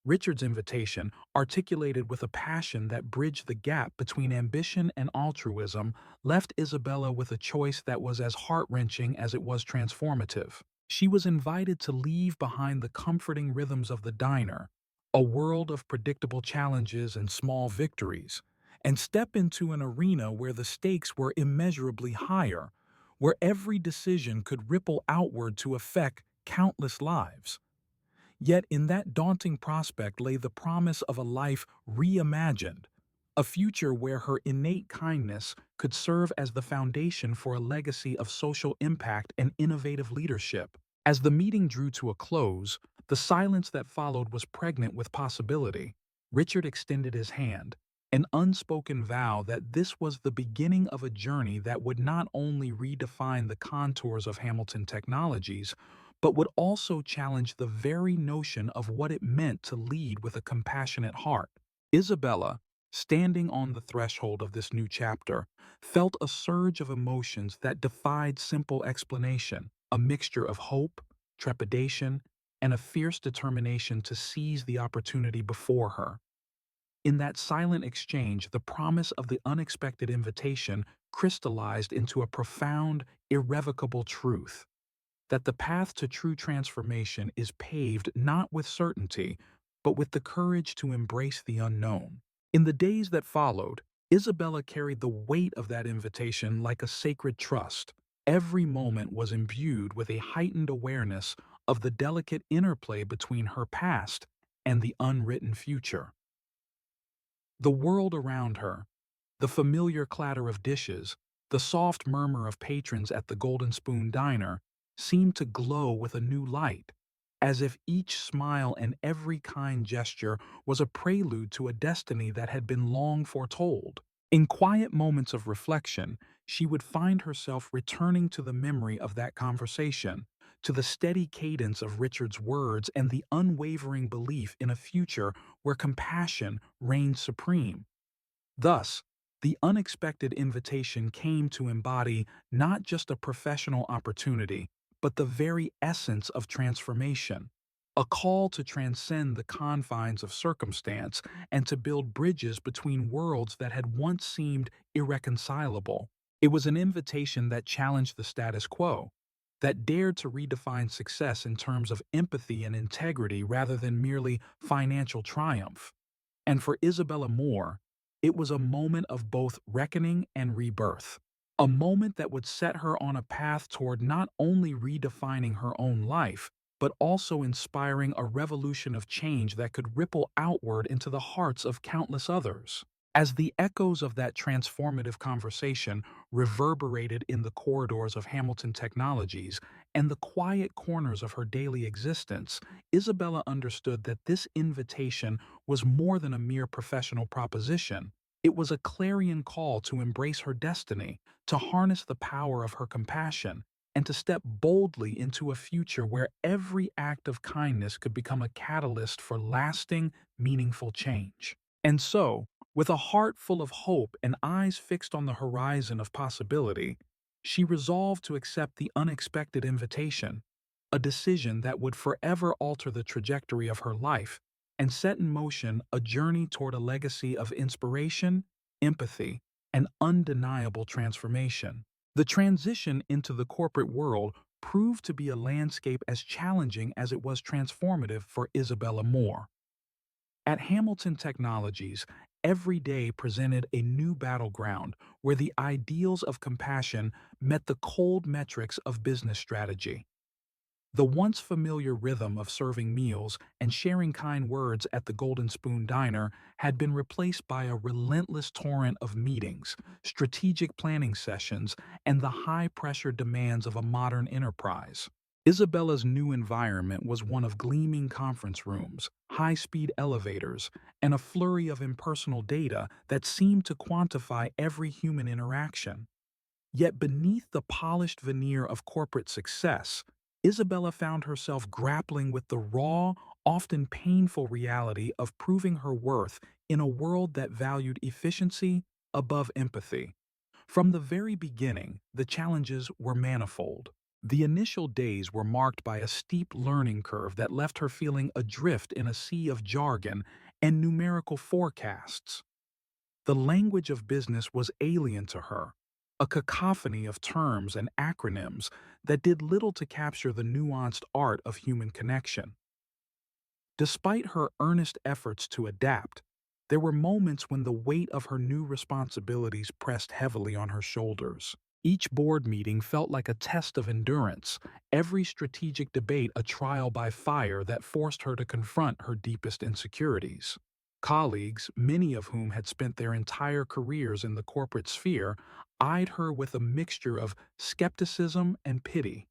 Richard's invitation, articulated with a passion that bridged the gap between ambition and altruism, left Isabella with a choice that was as heart-wrenching as it was transformative. She was invited to leave behind the comforting rhythms of the diner, a world of predictable challenges and small victories, and step into an arena where the stakes were immeasurably higher, where every decision could ripple outward to affect countless lives. Yet in that daunting prospect lay the promise of a life reimagined, a future where her innate kindness could serve as the foundation for a legacy of social impact and innovative leadership. As the meeting drew to a close, the silence that followed was pregnant with possibility. Richard extended his hand, an unspoken vow that this was the beginning of a journey that would not only redefine the contours of Hamilton Technologies, but would also challenge the very notion of what it meant to lead with a compassionate heart. Isabella, standing on the threshold of this new chapter, felt a surge of emotions that defied simple explanation, a mixture of hope, trepidation, and a fierce determination to seize the opportunity before her. In that silent exchange, the promise of the unexpected invitation crystallized into a profound, irrevocable truth that the path to true transformation is paved not with certainty, but with the courage to embrace the unknown. In the days that followed, Isabella carried the weight of that invitation like a sacred trust. Every moment was imbued with a heightened awareness of the delicate interplay between her past and the unwritten future. The world around her, the familiar clatter of dishes, the soft murmur of patrons at the Golden Spoon Diner, seemed to glow with a new light, as if each smile and every kind gesture was a prelude to a destiny that had been long foretold. In quiet moments of reflection, she would find herself returning to the memory of that conversation, to the steady cadence of Richard's words and the unwavering belief in a future where compassion reigned supreme. Thus, the unexpected invitation came to embody not just a professional opportunity, but the very essence of transformation, a call to transcend the confines of circumstance and to build bridges between worlds that had once seemed irreconcilable. It was an invitation that challenged the status quo, that dared to redefine success in terms of empathy and integrity rather than merely financial triumph. And for Isabella Moore, it was a moment of both reckoning and rebirth, a moment that would set her on a path toward not only redefining her own life, but also inspiring a revolution of change that could ripple outward into the hearts of countless others. As the echoes of that transformative conversation reverberated in the corridors of Hamilton Technologies and the quiet corners of her daily existence, Isabella understood that this invitation was more than a mere professional proposition. It was a clarion call to embrace her destiny, to harness the power of her compassion, and to step boldly into a future where every act of kindness could become a catalyst for lasting, meaningful change. And so, with a heart full of hope and eyes fixed on the horizon of possibility, she resolved to accept the unexpected invitation, a decision that would forever alter the trajectory of her life and set in motion a journey toward a legacy of inspiration, empathy, and undeniable transformation. The transition into the corporate world proved to be a landscape as challenging as it was transformative for Isabella Moore. At Hamilton Technologies, every day presented a new battleground where the ideals of compassion met the cold metrics of business strategy. The once familiar rhythm of serving meals and sharing kind words at the Golden Spoon Diner had been replaced by a relentless torrent of meetings, strategic planning sessions, and the high-pressure demands of a modern enterprise. Isabella's new environment was one of gleaming conference rooms, high-speed elevators, and a flurry of impersonal data that seemed to quantify every human interaction. Yet beneath the polished veneer of corporate success, Isabella found herself grappling with the raw, often painful reality of proving her worth in a world that valued efficiency above empathy. From the very beginning, the challenges were manifold. The initial days were marked by a steep learning curve that left her feeling adrift in a sea of jargon and numerical forecasts. The language of business was alien to her, a cacophony of terms and acronyms that did little to capture the nuanced art of human connection. Despite her earnest efforts to adapt, There were moments when the weight of her new responsibilities pressed heavily on her shoulders. Each board meeting felt like a test of endurance, every strategic debate a trial by fire that forced her to confront her deepest insecurities. Colleagues, many of whom had spent their entire careers in the corporate sphere, eyed her with a mixture of skepticism and pity.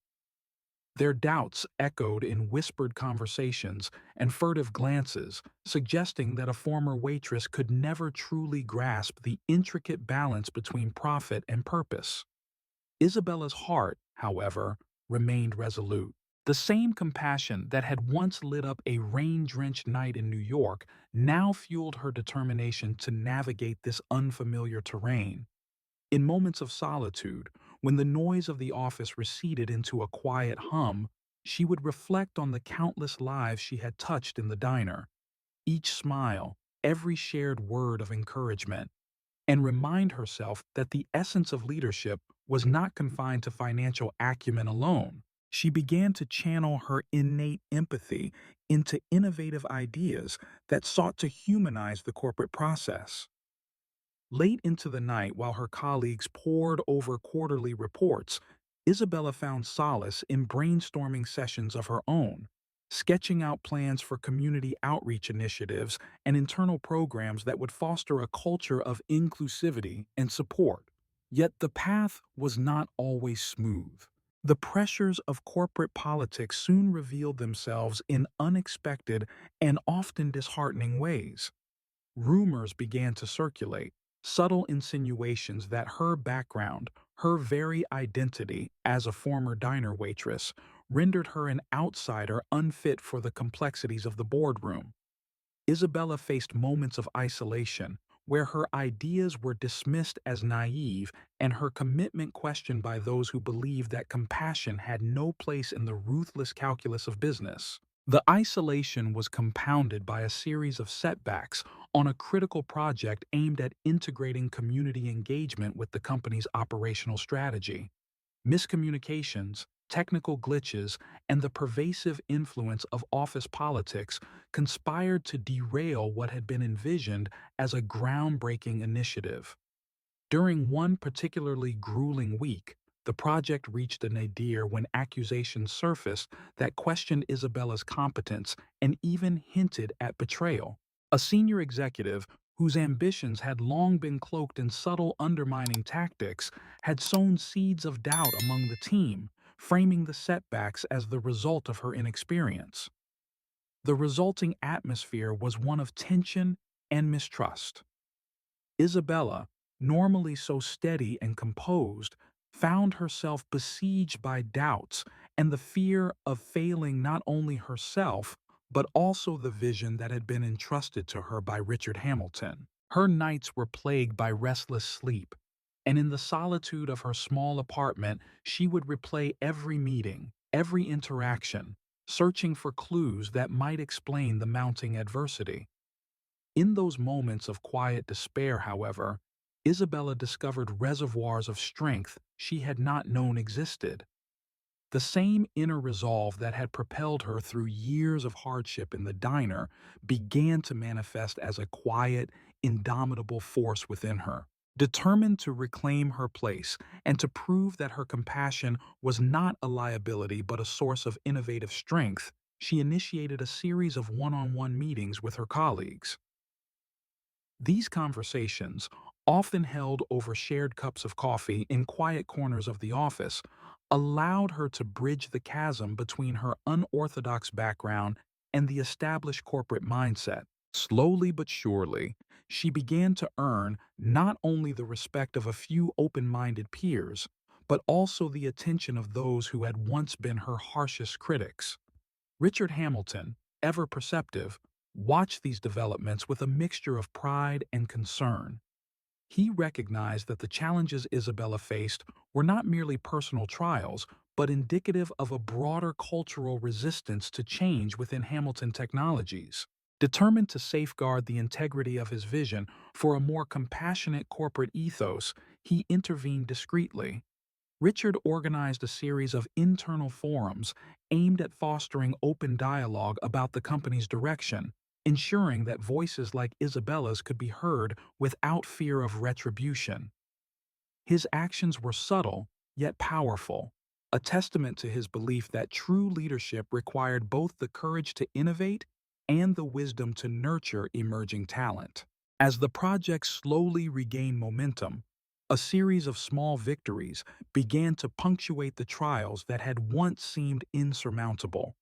Their doubts echoed in whispered conversations and furtive glances, suggesting that a former waitress could never truly grasp the intricate balance between profit and purpose. Isabella's heart, however, remained resolute. The same compassion that had once lit up a rain-drenched night in New York now fueled her determination to navigate this unfamiliar terrain. In moments of solitude, when the noise of the office receded into a quiet hum, she would reflect on the countless lives she had touched in the diner, each smile, every shared word of encouragement, and remind herself that the essence of leadership was not confined to financial acumen alone. She began to channel her innate empathy into innovative ideas that sought to humanize the corporate process. Late into the night, while her colleagues pored over quarterly reports, Isabella found solace in brainstorming sessions of her own, sketching out plans for community outreach initiatives and internal programs that would foster a culture of inclusivity and support. Yet the path was not always smooth. The pressures of corporate politics soon revealed themselves in unexpected and often disheartening ways. Rumors began to circulate, subtle insinuations that her background, her very identity as a former diner waitress, rendered her an outsider unfit for the complexities of the boardroom. Isabella faced moments of isolation where her ideas were dismissed as naive and her commitment questioned by those who believed that compassion had no place in the ruthless calculus of business. The isolation was compounded by a series of setbacks on a critical project aimed at integrating community engagement with the company's operational strategy. Miscommunications, technical glitches, and the pervasive influence of office politics conspired to derail what had been envisioned as a groundbreaking initiative. During one particularly grueling week, the project reached a nadir when accusations surfaced that questioned Isabella's competence and even hinted at betrayal. A senior executive, whose ambitions had long been cloaked in subtle undermining tactics, had sown seeds of doubt among the team, framing the setbacks as the result of her inexperience. The resulting atmosphere was one of tension and mistrust. Isabella, normally so steady and composed, found herself besieged by doubts and the fear of failing not only herself, but also the vision that had been entrusted to her by Richard Hamilton. Her nights were plagued by restless sleep, and in the solitude of her small apartment, she would replay every meeting, every interaction, searching for clues that might explain the mounting adversity. In those moments of quiet despair, however, Isabella discovered reservoirs of strength she had not known existed. The same inner resolve that had propelled her through years of hardship in the diner began to manifest as a quiet, indomitable force within her. Determined to reclaim her place and to prove that her compassion was not a liability but a source of innovative strength, she initiated a series of one-on-one meetings with her colleagues. These conversations, often held over shared cups of coffee in quiet corners of the office, allowed her to bridge the chasm between her unorthodox background and the established corporate mindset. Slowly but surely, she began to earn not only the respect of a few open-minded peers, but also the attention of those who had once been her harshest critics. Richard Hamilton, ever perceptive, watched these developments with a mixture of pride and concern. He recognized that the challenges Isabella faced were not merely personal trials, but indicative of a broader cultural resistance to change within Hamilton Technologies. Determined to safeguard the integrity of his vision for a more compassionate corporate ethos, he intervened discreetly. Richard organized a series of internal forums aimed at fostering open dialogue about the company's direction, ensuring that voices like Isabella's could be heard without fear of retribution. His actions were subtle, yet powerful, a testament to his belief that true leadership required both the courage to innovate and the wisdom to nurture emerging talent. As the project slowly regained momentum, a series of small victories began to punctuate the trials that had once seemed insurmountable.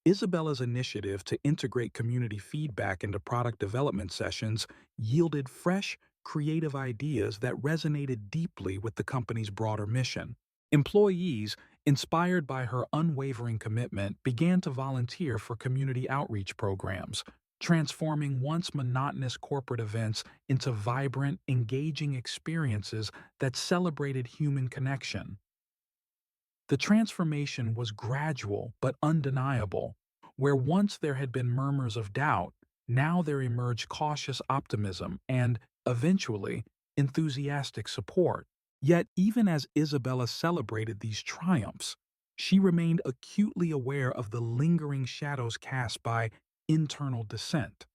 Isabella's initiative to integrate community feedback into product development sessions yielded fresh, creative ideas that resonated deeply with the company's broader mission. Employees, inspired by her unwavering commitment, began to volunteer for community outreach programs, transforming once monotonous corporate events into vibrant, engaging experiences that celebrated human connection. The transformation was gradual but undeniable. Where once there had been murmurs of doubt, now there emerged cautious optimism and, eventually, enthusiastic support. Yet, even as Isabella celebrated these triumphs, she remained acutely aware of the lingering shadows cast by internal dissent.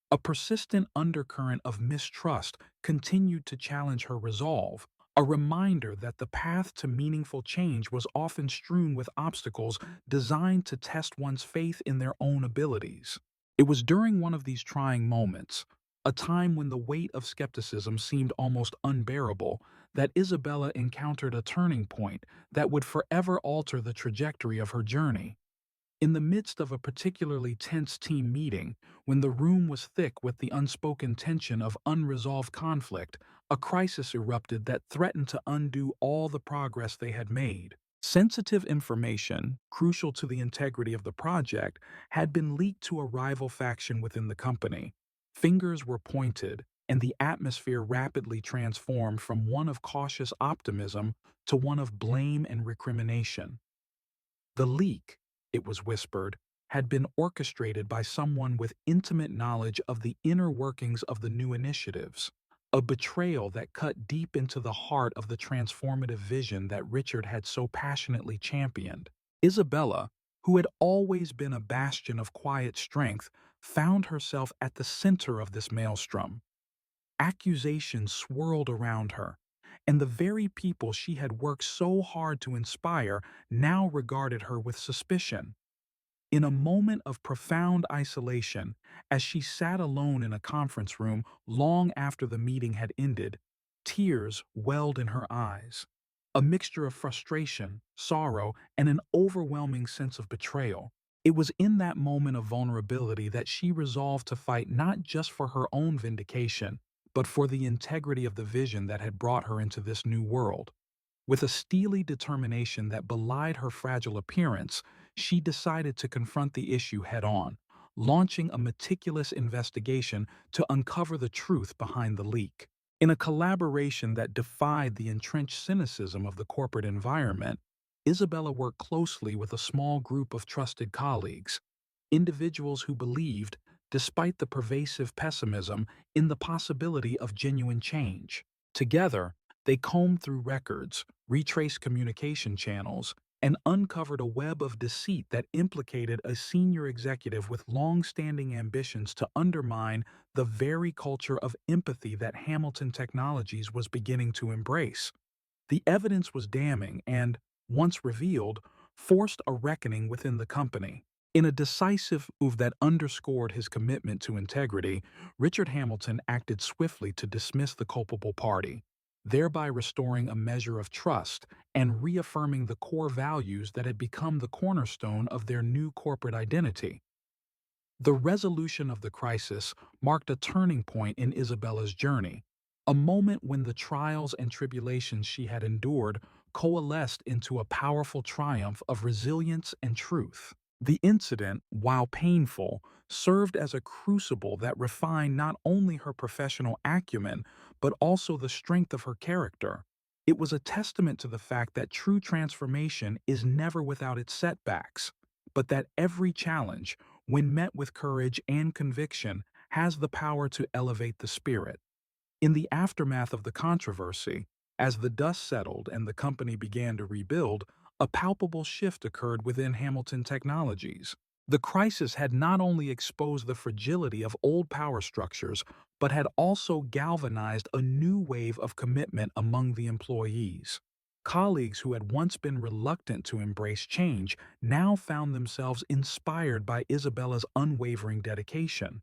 A persistent undercurrent of mistrust continued to challenge her resolve, a reminder that the path to meaningful change was often strewn with obstacles designed to test one's faith in their own abilities. It was during one of these trying moments, a time when the weight of skepticism seemed almost unbearable, that Isabella encountered a turning point that would forever alter the trajectory of her journey. In the midst of a particularly tense team meeting, when the room was thick with the unspoken tension of unresolved conflict, a crisis erupted that threatened to undo all the progress they had made. Sensitive information, crucial to the integrity of the project, had been leaked to a rival faction within the company. Fingers were pointed, and the atmosphere rapidly transformed from one of cautious optimism to one of blame and recrimination. The leak, it was whispered, had been orchestrated by someone with intimate knowledge of the inner workings of the new initiatives, a betrayal that cut deep into the heart of the transformative vision that Richard had so passionately championed. Isabella, who had always been a bastion of quiet strength, found herself at the center of this maelstrom. Accusations swirled around her, and the very people she had worked so hard to inspire now regarded her with suspicion. In a moment of profound isolation, as she sat alone in a conference room long after the meeting had ended, tears welled in her eyes. A mixture of frustration, sorrow, and an overwhelming sense of betrayal. It was in that moment of vulnerability that she resolved to fight not just for her own vindication, but for the integrity of the vision that had brought her into this new world. With a steely determination that belied her fragile appearance, she decided to confront the issue head-on, launching a meticulous investigation to uncover the truth behind the leak. In a collaboration that defied the entrenched cynicism of the corporate environment, Isabella worked closely with a small group of trusted colleagues, individuals who believed, despite the pervasive pessimism, in the possibility of genuine change. Together, they combed through records, retraced communication channels, and uncovered a web of deceit that implicated a senior executive with long-standing ambitions to undermine the very culture of empathy that Hamilton Technologies was beginning to embrace. The evidence was damning and, once revealed, forced a reckoning within the company. In a decisive move that underscored his commitment to integrity, Richard Hamilton acted swiftly to dismiss the culpable party, thereby restoring a measure of trust and reaffirming the core values that had become the cornerstone of their new corporate identity. The resolution of the crisis marked a turning point in Isabella's journey, a moment when the trials and tribulations she had endured coalesced into a powerful triumph of resilience and truth. The incident, while painful, served as a crucible that refined not only her professional acumen, but also the strength of her character. It was a testament to the fact that true transformation is never without its setbacks, but that every challenge, when met with courage and conviction, has the power to elevate the spirit. In the aftermath of the controversy, as the dust settled and the company began to rebuild, a palpable shift occurred within Hamilton Technologies. The crisis had not only exposed the fragility of old power structures, but had also galvanized a new wave of commitment among the employees. Colleagues who had once been reluctant to embrace change now found themselves inspired by Isabella's unwavering dedication.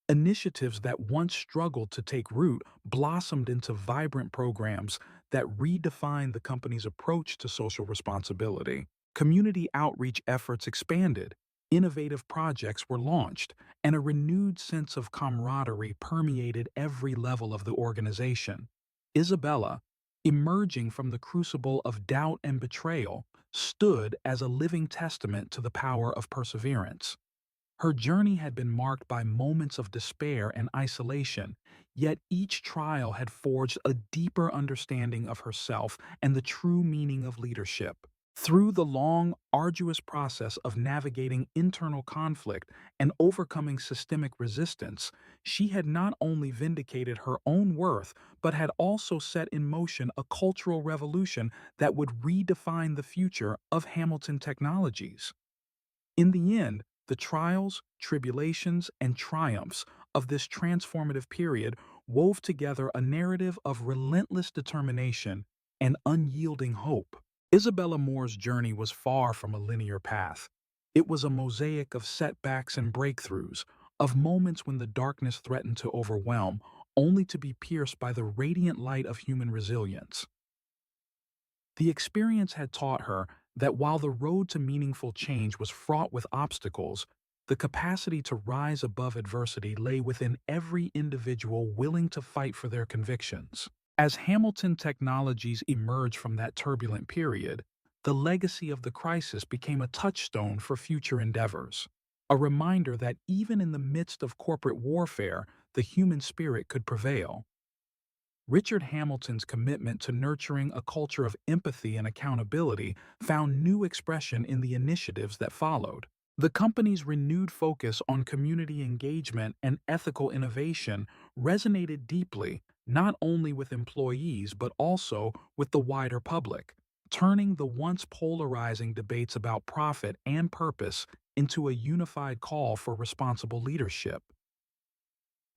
Initiatives that once struggled to take root blossomed into vibrant programs that redefined the company's approach to social responsibility. Community outreach efforts expanded, innovative projects were launched, and a renewed sense of camaraderie permeated every level of the organization. Isabella, emerging from the crucible of doubt and betrayal, stood as a living testament to the power of perseverance. Her journey had been marked by moments of despair and isolation, yet each trial had forged a deeper understanding of herself and the true meaning of leadership. Through the long, arduous process of navigating internal conflict and overcoming systemic resistance, she had not only vindicated her own worth, but had also set in motion a cultural revolution that would redefine the future of Hamilton Technologies. In the end, the trials, tribulations, and triumphs of this transformative period wove together a narrative of relentless determination and unyielding hope. Isabella Moore's journey was far from a linear path. It was a mosaic of setbacks and breakthroughs, of moments when the darkness threatened to overwhelm, only to be pierced by the radiant light of human resilience. The experience had taught her that while the road to meaningful change was fraught with obstacles, the capacity to rise above adversity lay within every individual willing to fight for their convictions. As Hamilton Technologies emerged from that turbulent period, the legacy of the crisis became a touchstone for future endeavors, a reminder that even in the midst of corporate warfare, the human spirit could prevail. Richard Hamilton's commitment to nurturing a culture of empathy and accountability found new expression in the initiatives that followed. The company's renewed focus on community engagement and ethical innovation resonated deeply, not only with employees but also with the wider public, turning the once polarizing debates about profit and purpose into a unified call for responsible leadership.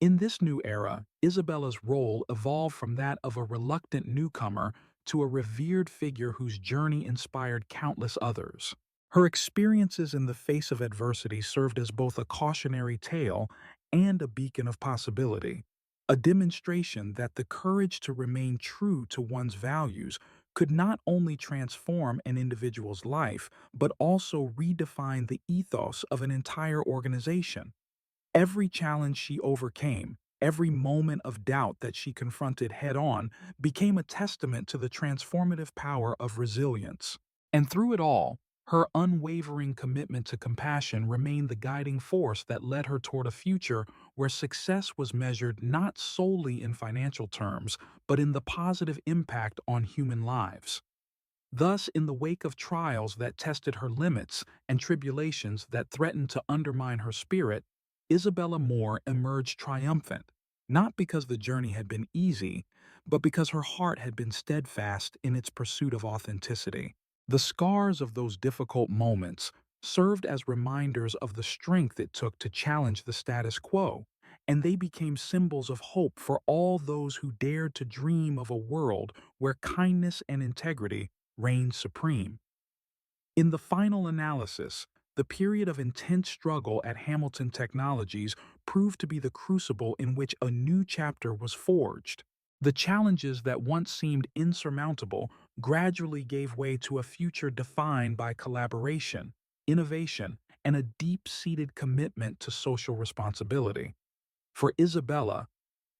In this new era, Isabella's role evolved from that of a reluctant newcomer to a revered figure whose journey inspired countless others. Her experiences in the face of adversity served as both a cautionary tale and a beacon of possibility, a demonstration that the courage to remain true to one's values could not only transform an individual's life, but also redefine the ethos of an entire organization. Every challenge she overcame, every moment of doubt that she confronted head on, became a testament to the transformative power of resilience. And through it all, her unwavering commitment to compassion remained the guiding force that led her toward a future where success was measured not solely in financial terms, but in the positive impact on human lives. Thus, in the wake of trials that tested her limits and tribulations that threatened to undermine her spirit, Isabella Moore emerged triumphant, not because the journey had been easy, but because her heart had been steadfast in its pursuit of authenticity. The scars of those difficult moments served as reminders of the strength it took to challenge the status quo, and they became symbols of hope for all those who dared to dream of a world where kindness and integrity reigned supreme. In the final analysis, the period of intense struggle at Hamilton Technologies proved to be the crucible in which a new chapter was forged. The challenges that once seemed insurmountable gradually gave way to a future defined by collaboration, innovation, and a deep-seated commitment to social responsibility. For Isabella,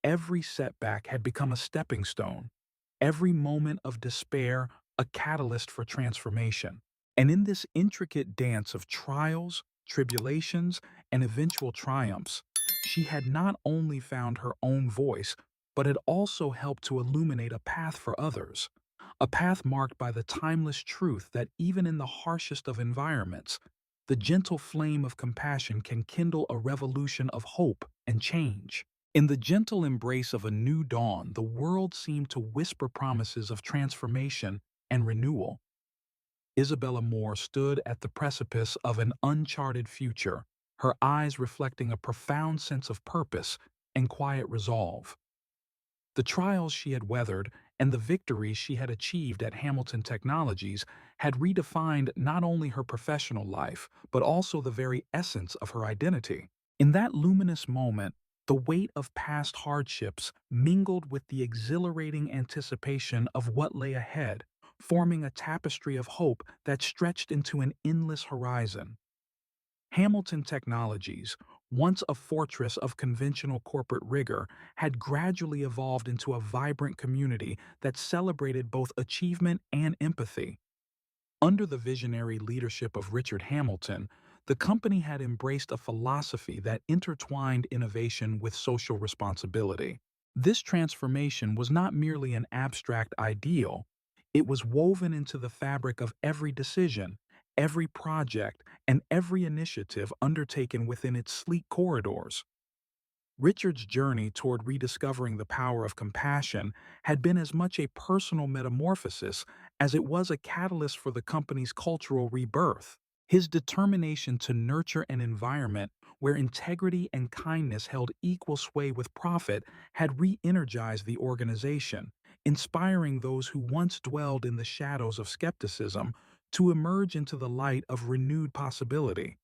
every setback had become a stepping stone, every moment of despair a catalyst for transformation. And in this intricate dance of trials, tribulations, and eventual triumphs, she had not only found her own voice, but had also helped to illuminate a path for others, a path marked by the timeless truth that even in the harshest of environments, the gentle flame of compassion can kindle a revolution of hope and change. In the gentle embrace of a new dawn, the world seemed to whisper promises of transformation and renewal. Isabella Moore stood at the precipice of an uncharted future, her eyes reflecting a profound sense of purpose and quiet resolve. The trials she had weathered and the victories she had achieved at Hamilton Technologies had redefined not only her professional life, but also the very essence of her identity. In that luminous moment, the weight of past hardships mingled with the exhilarating anticipation of what lay ahead, forming a tapestry of hope that stretched into an endless horizon. Hamilton Technologies, once a fortress of conventional corporate rigor, had gradually evolved into a vibrant community that celebrated both achievement and empathy. Under the visionary leadership of Richard Hamilton, the company had embraced a philosophy that intertwined innovation with social responsibility. This transformation was not merely an abstract ideal, it was woven into the fabric of every decision, every project, and every initiative undertaken within its sleek corridors. Richard's journey toward rediscovering the power of compassion had been as much a personal metamorphosis as it was a catalyst for the company's cultural rebirth. His determination to nurture an environment where integrity and kindness held equal sway with profit had re-energized the organization, inspiring those who once dwelled in the shadows of skepticism to emerge into the light of renewed possibility.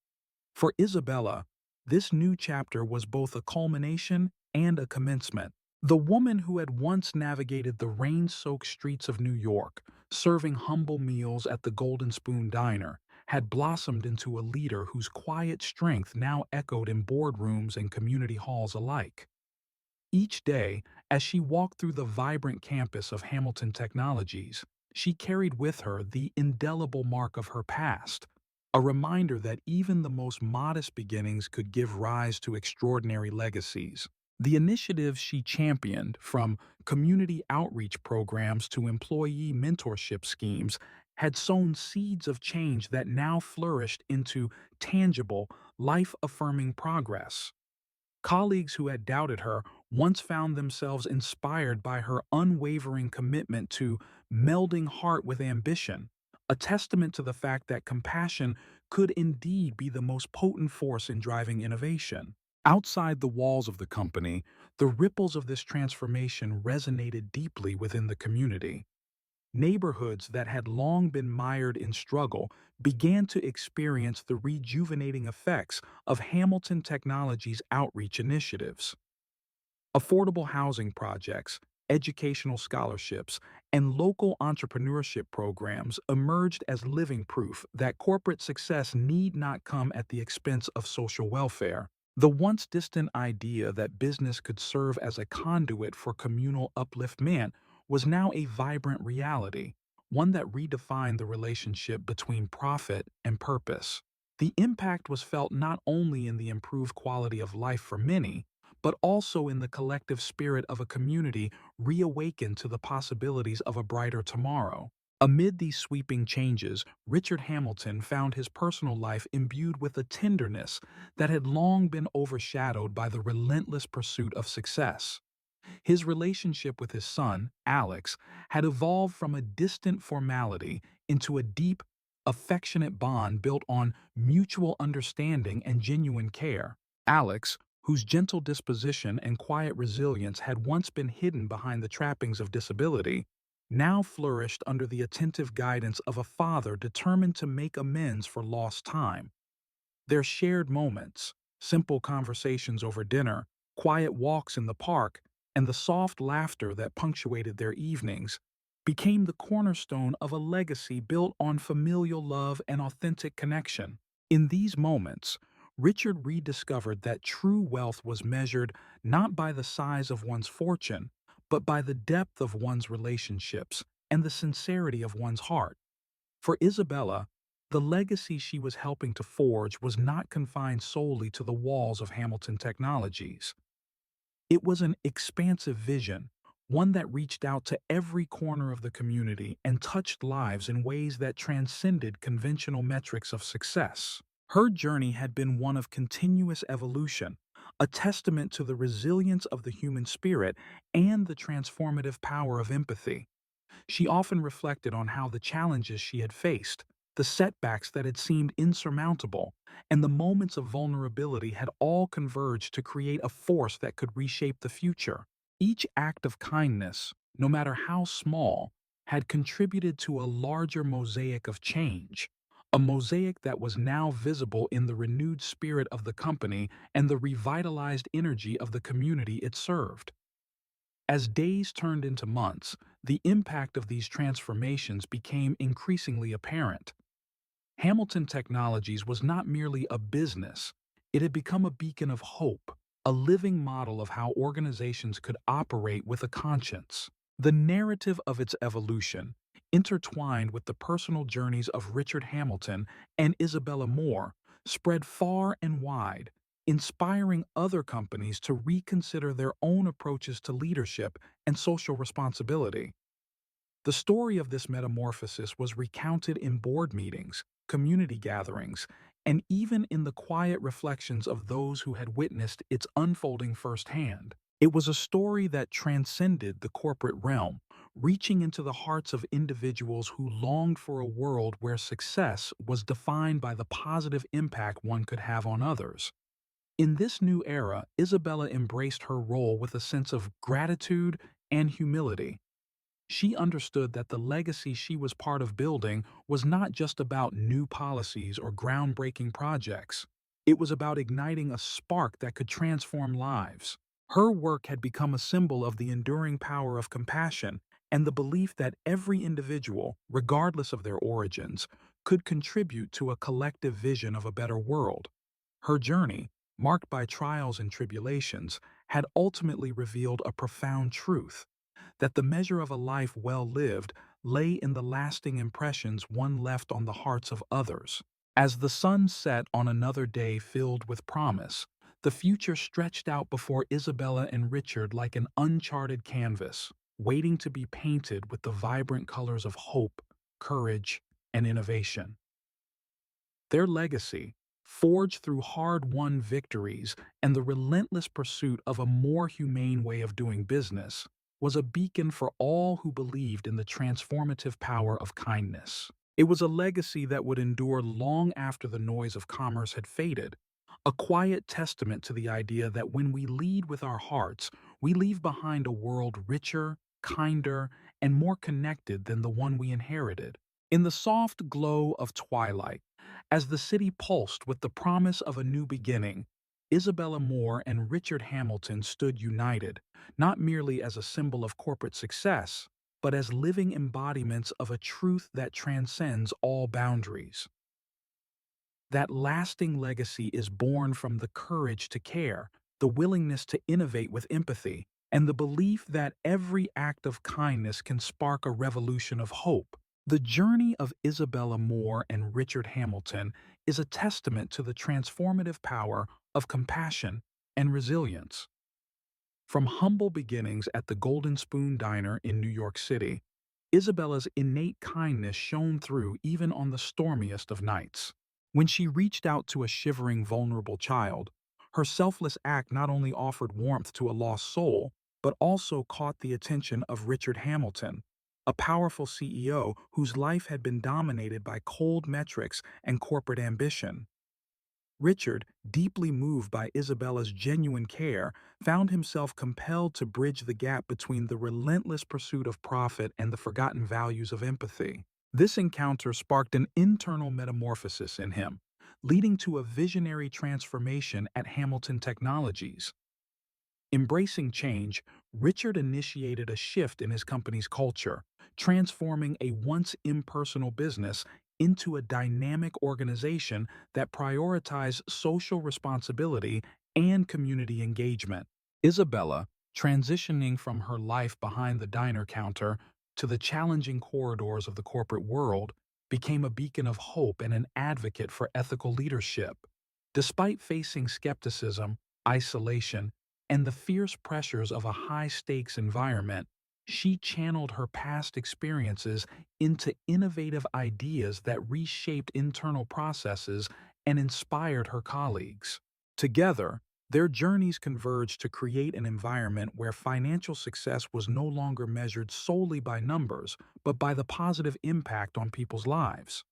For Isabella, this new chapter was both a culmination and a commencement. The woman who had once navigated the rain-soaked streets of New York, serving humble meals at the Golden Spoon Diner, had blossomed into a leader whose quiet strength now echoed in boardrooms and community halls alike. Each day, as she walked through the vibrant campus of Hamilton Technologies, she carried with her the indelible mark of her past, a reminder that even the most modest beginnings could give rise to extraordinary legacies. The initiatives she championed, from community outreach programs to employee mentorship schemes, had sown seeds of change that now flourished into tangible, life-affirming progress. Colleagues who had doubted her once found themselves inspired by her unwavering commitment to melding heart with ambition, a testament to the fact that compassion could indeed be the most potent force in driving innovation. Outside the walls of the company, the ripples of this transformation resonated deeply within the community. Neighborhoods that had long been mired in struggle began to experience the rejuvenating effects of Hamilton Technology's outreach initiatives. Affordable housing projects, educational scholarships, and local entrepreneurship programs emerged as living proof that corporate success need not come at the expense of social welfare. The once distant idea that business could serve as a conduit for communal upliftment was now a vibrant reality, one that redefined the relationship between profit and purpose. The impact was felt not only in the improved quality of life for many, but also in the collective spirit of a community reawakened to the possibilities of a brighter tomorrow. Amid these sweeping changes, Richard Hamilton found his personal life imbued with a tenderness that had long been overshadowed by the relentless pursuit of success. His relationship with his son, Alex, had evolved from a distant formality into a deep, affectionate bond built on mutual understanding and genuine care. Alex, whose gentle disposition and quiet resilience had once been hidden behind the trappings of disability, now flourished under the attentive guidance of a father determined to make amends for lost time. Their shared moments, simple conversations over dinner, quiet walks in the park, and the soft laughter that punctuated their evenings, became the cornerstone of a legacy built on familial love and authentic connection. In these moments, Richard rediscovered that true wealth was measured not by the size of one's fortune, but by the depth of one's relationships and the sincerity of one's heart. For Isabella, the legacy she was helping to forge was not confined solely to the walls of Hamilton Technologies. It was an expansive vision, one that reached out to every corner of the community and touched lives in ways that transcended conventional metrics of success. Her journey had been one of continuous evolution, a testament to the resilience of the human spirit and the transformative power of empathy. She often reflected on how the challenges she had faced, The setbacks that had seemed insurmountable, and the moments of vulnerability had all converged to create a force that could reshape the future. Each act of kindness, no matter how small, had contributed to a larger mosaic of change, a mosaic that was now visible in the renewed spirit of the company and the revitalized energy of the community it served. As days turned into months, the impact of these transformations became increasingly apparent. Hamilton Technologies was not merely a business, it had become a beacon of hope, a living model of how organizations could operate with a conscience. The narrative of its evolution, intertwined with the personal journeys of Richard Hamilton and Isabella Moore, spread far and wide, inspiring other companies to reconsider their own approaches to leadership and social responsibility. The story of this metamorphosis was recounted in board meetings, community gatherings, and even in the quiet reflections of those who had witnessed its unfolding firsthand. It was a story that transcended the corporate realm, reaching into the hearts of individuals who longed for a world where success was defined by the positive impact one could have on others. In this new era, Isabella embraced her role with a sense of gratitude and humility. She understood that the legacy she was part of building was not just about new policies or groundbreaking projects. It was about igniting a spark that could transform lives. Her work had become a symbol of the enduring power of compassion and the belief that every individual, regardless of their origins, could contribute to a collective vision of a better world. Her journey, marked by trials and tribulations, had ultimately revealed a profound truth that the measure of a life well lived lay in the lasting impressions one left on the hearts of others. As the sun set on another day filled with promise, the future stretched out before Isabella and Richard like an uncharted canvas, waiting to be painted with the vibrant colors of hope, courage, and innovation. Their legacy, forged through hard-won victories and the relentless pursuit of a more humane way of doing business, was a beacon for all who believed in the transformative power of kindness. It was a legacy that would endure long after the noise of commerce had faded, a quiet testament to the idea that when we lead with our hearts, we leave behind a world richer, kinder, and more connected than the one we inherited. In the soft glow of twilight, as the city pulsed with the promise of a new beginning, Isabella Moore and Richard Hamilton stood united, not merely as a symbol of corporate success, but as living embodiments of a truth that transcends all boundaries. That lasting legacy is born from the courage to care, the willingness to innovate with empathy, and the belief that every act of kindness can spark a revolution of hope. The journey of Isabella Moore and Richard Hamilton is a testament to the transformative power of compassion and resilience. From humble beginnings at the Golden Spoon Diner in New York City, Isabella's innate kindness shone through even on the stormiest of nights. When she reached out to a shivering, vulnerable child, her selfless act not only offered warmth to a lost soul, but also caught the attention of Richard Hamilton, a powerful CEO whose life had been dominated by cold metrics and corporate ambition. Richard, deeply moved by Isabella's genuine care, found himself compelled to bridge the gap between the relentless pursuit of profit and the forgotten values of empathy. This encounter sparked an internal metamorphosis in him, leading to a visionary transformation at Hamilton Technologies. Embracing change, Richard initiated a shift in his company's culture, transforming a once impersonal business into a dynamic organization that prioritized social responsibility and community engagement. Isabella, transitioning from her life behind the diner counter to the challenging corridors of the corporate world, became a beacon of hope and an advocate for ethical leadership. Despite facing skepticism, isolation, and the fierce pressures of a high-stakes environment, she channeled her past experiences into innovative ideas that reshaped internal processes and inspired her colleagues. Together, their journeys converged to create an environment where financial success was no longer measured solely by numbers, but by the positive impact on people's lives.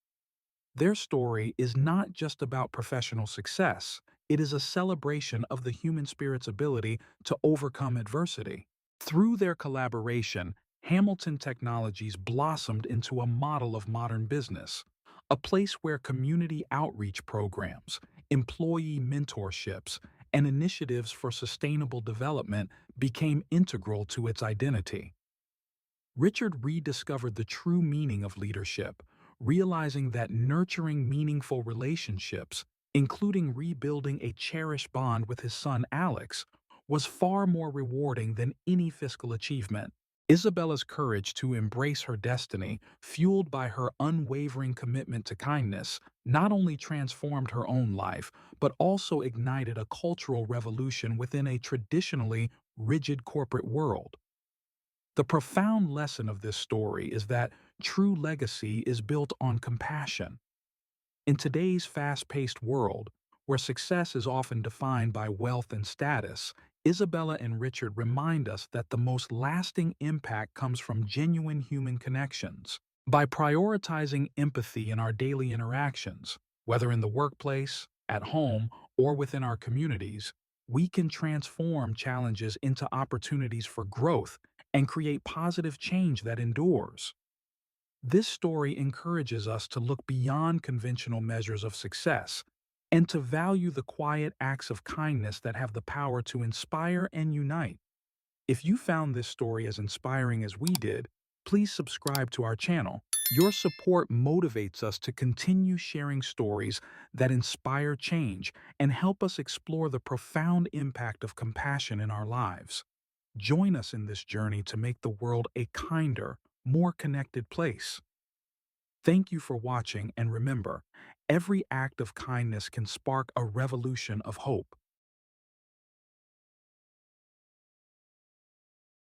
Their story is not just about professional success, it is a celebration of the human spirit's ability to overcome adversity. Through their collaboration, Hamilton Technologies blossomed into a model of modern business, a place where community outreach programs, employee mentorships, and initiatives for sustainable development became integral to its identity. Richard rediscovered the true meaning of leadership, realizing that nurturing meaningful relationships, including rebuilding a cherished bond with his son Alex, was far more rewarding than any fiscal achievement. Isabella's courage to embrace her destiny, fueled by her unwavering commitment to kindness, not only transformed her own life, but also ignited a cultural revolution within a traditionally rigid corporate world. The profound lesson of this story is that true legacy is built on compassion. In today's fast-paced world, where success is often defined by wealth and status, Isabella and Richard remind us that the most lasting impact comes from genuine human connections. By prioritizing empathy in our daily interactions, whether in the workplace, at home, or within our communities, we can transform challenges into opportunities for growth and create positive change that endures. This story encourages us to look beyond conventional measures of success and to value the quiet acts of kindness that have the power to inspire and unite. If you found this story as inspiring as we did, please subscribe to our channel. Your support motivates us to continue sharing stories that inspire change and help us explore the profound impact of compassion in our lives. Join us in this journey to make the world a kinder, more connected place. Thank you for watching, and remember, every act of kindness can spark a revolution of hope.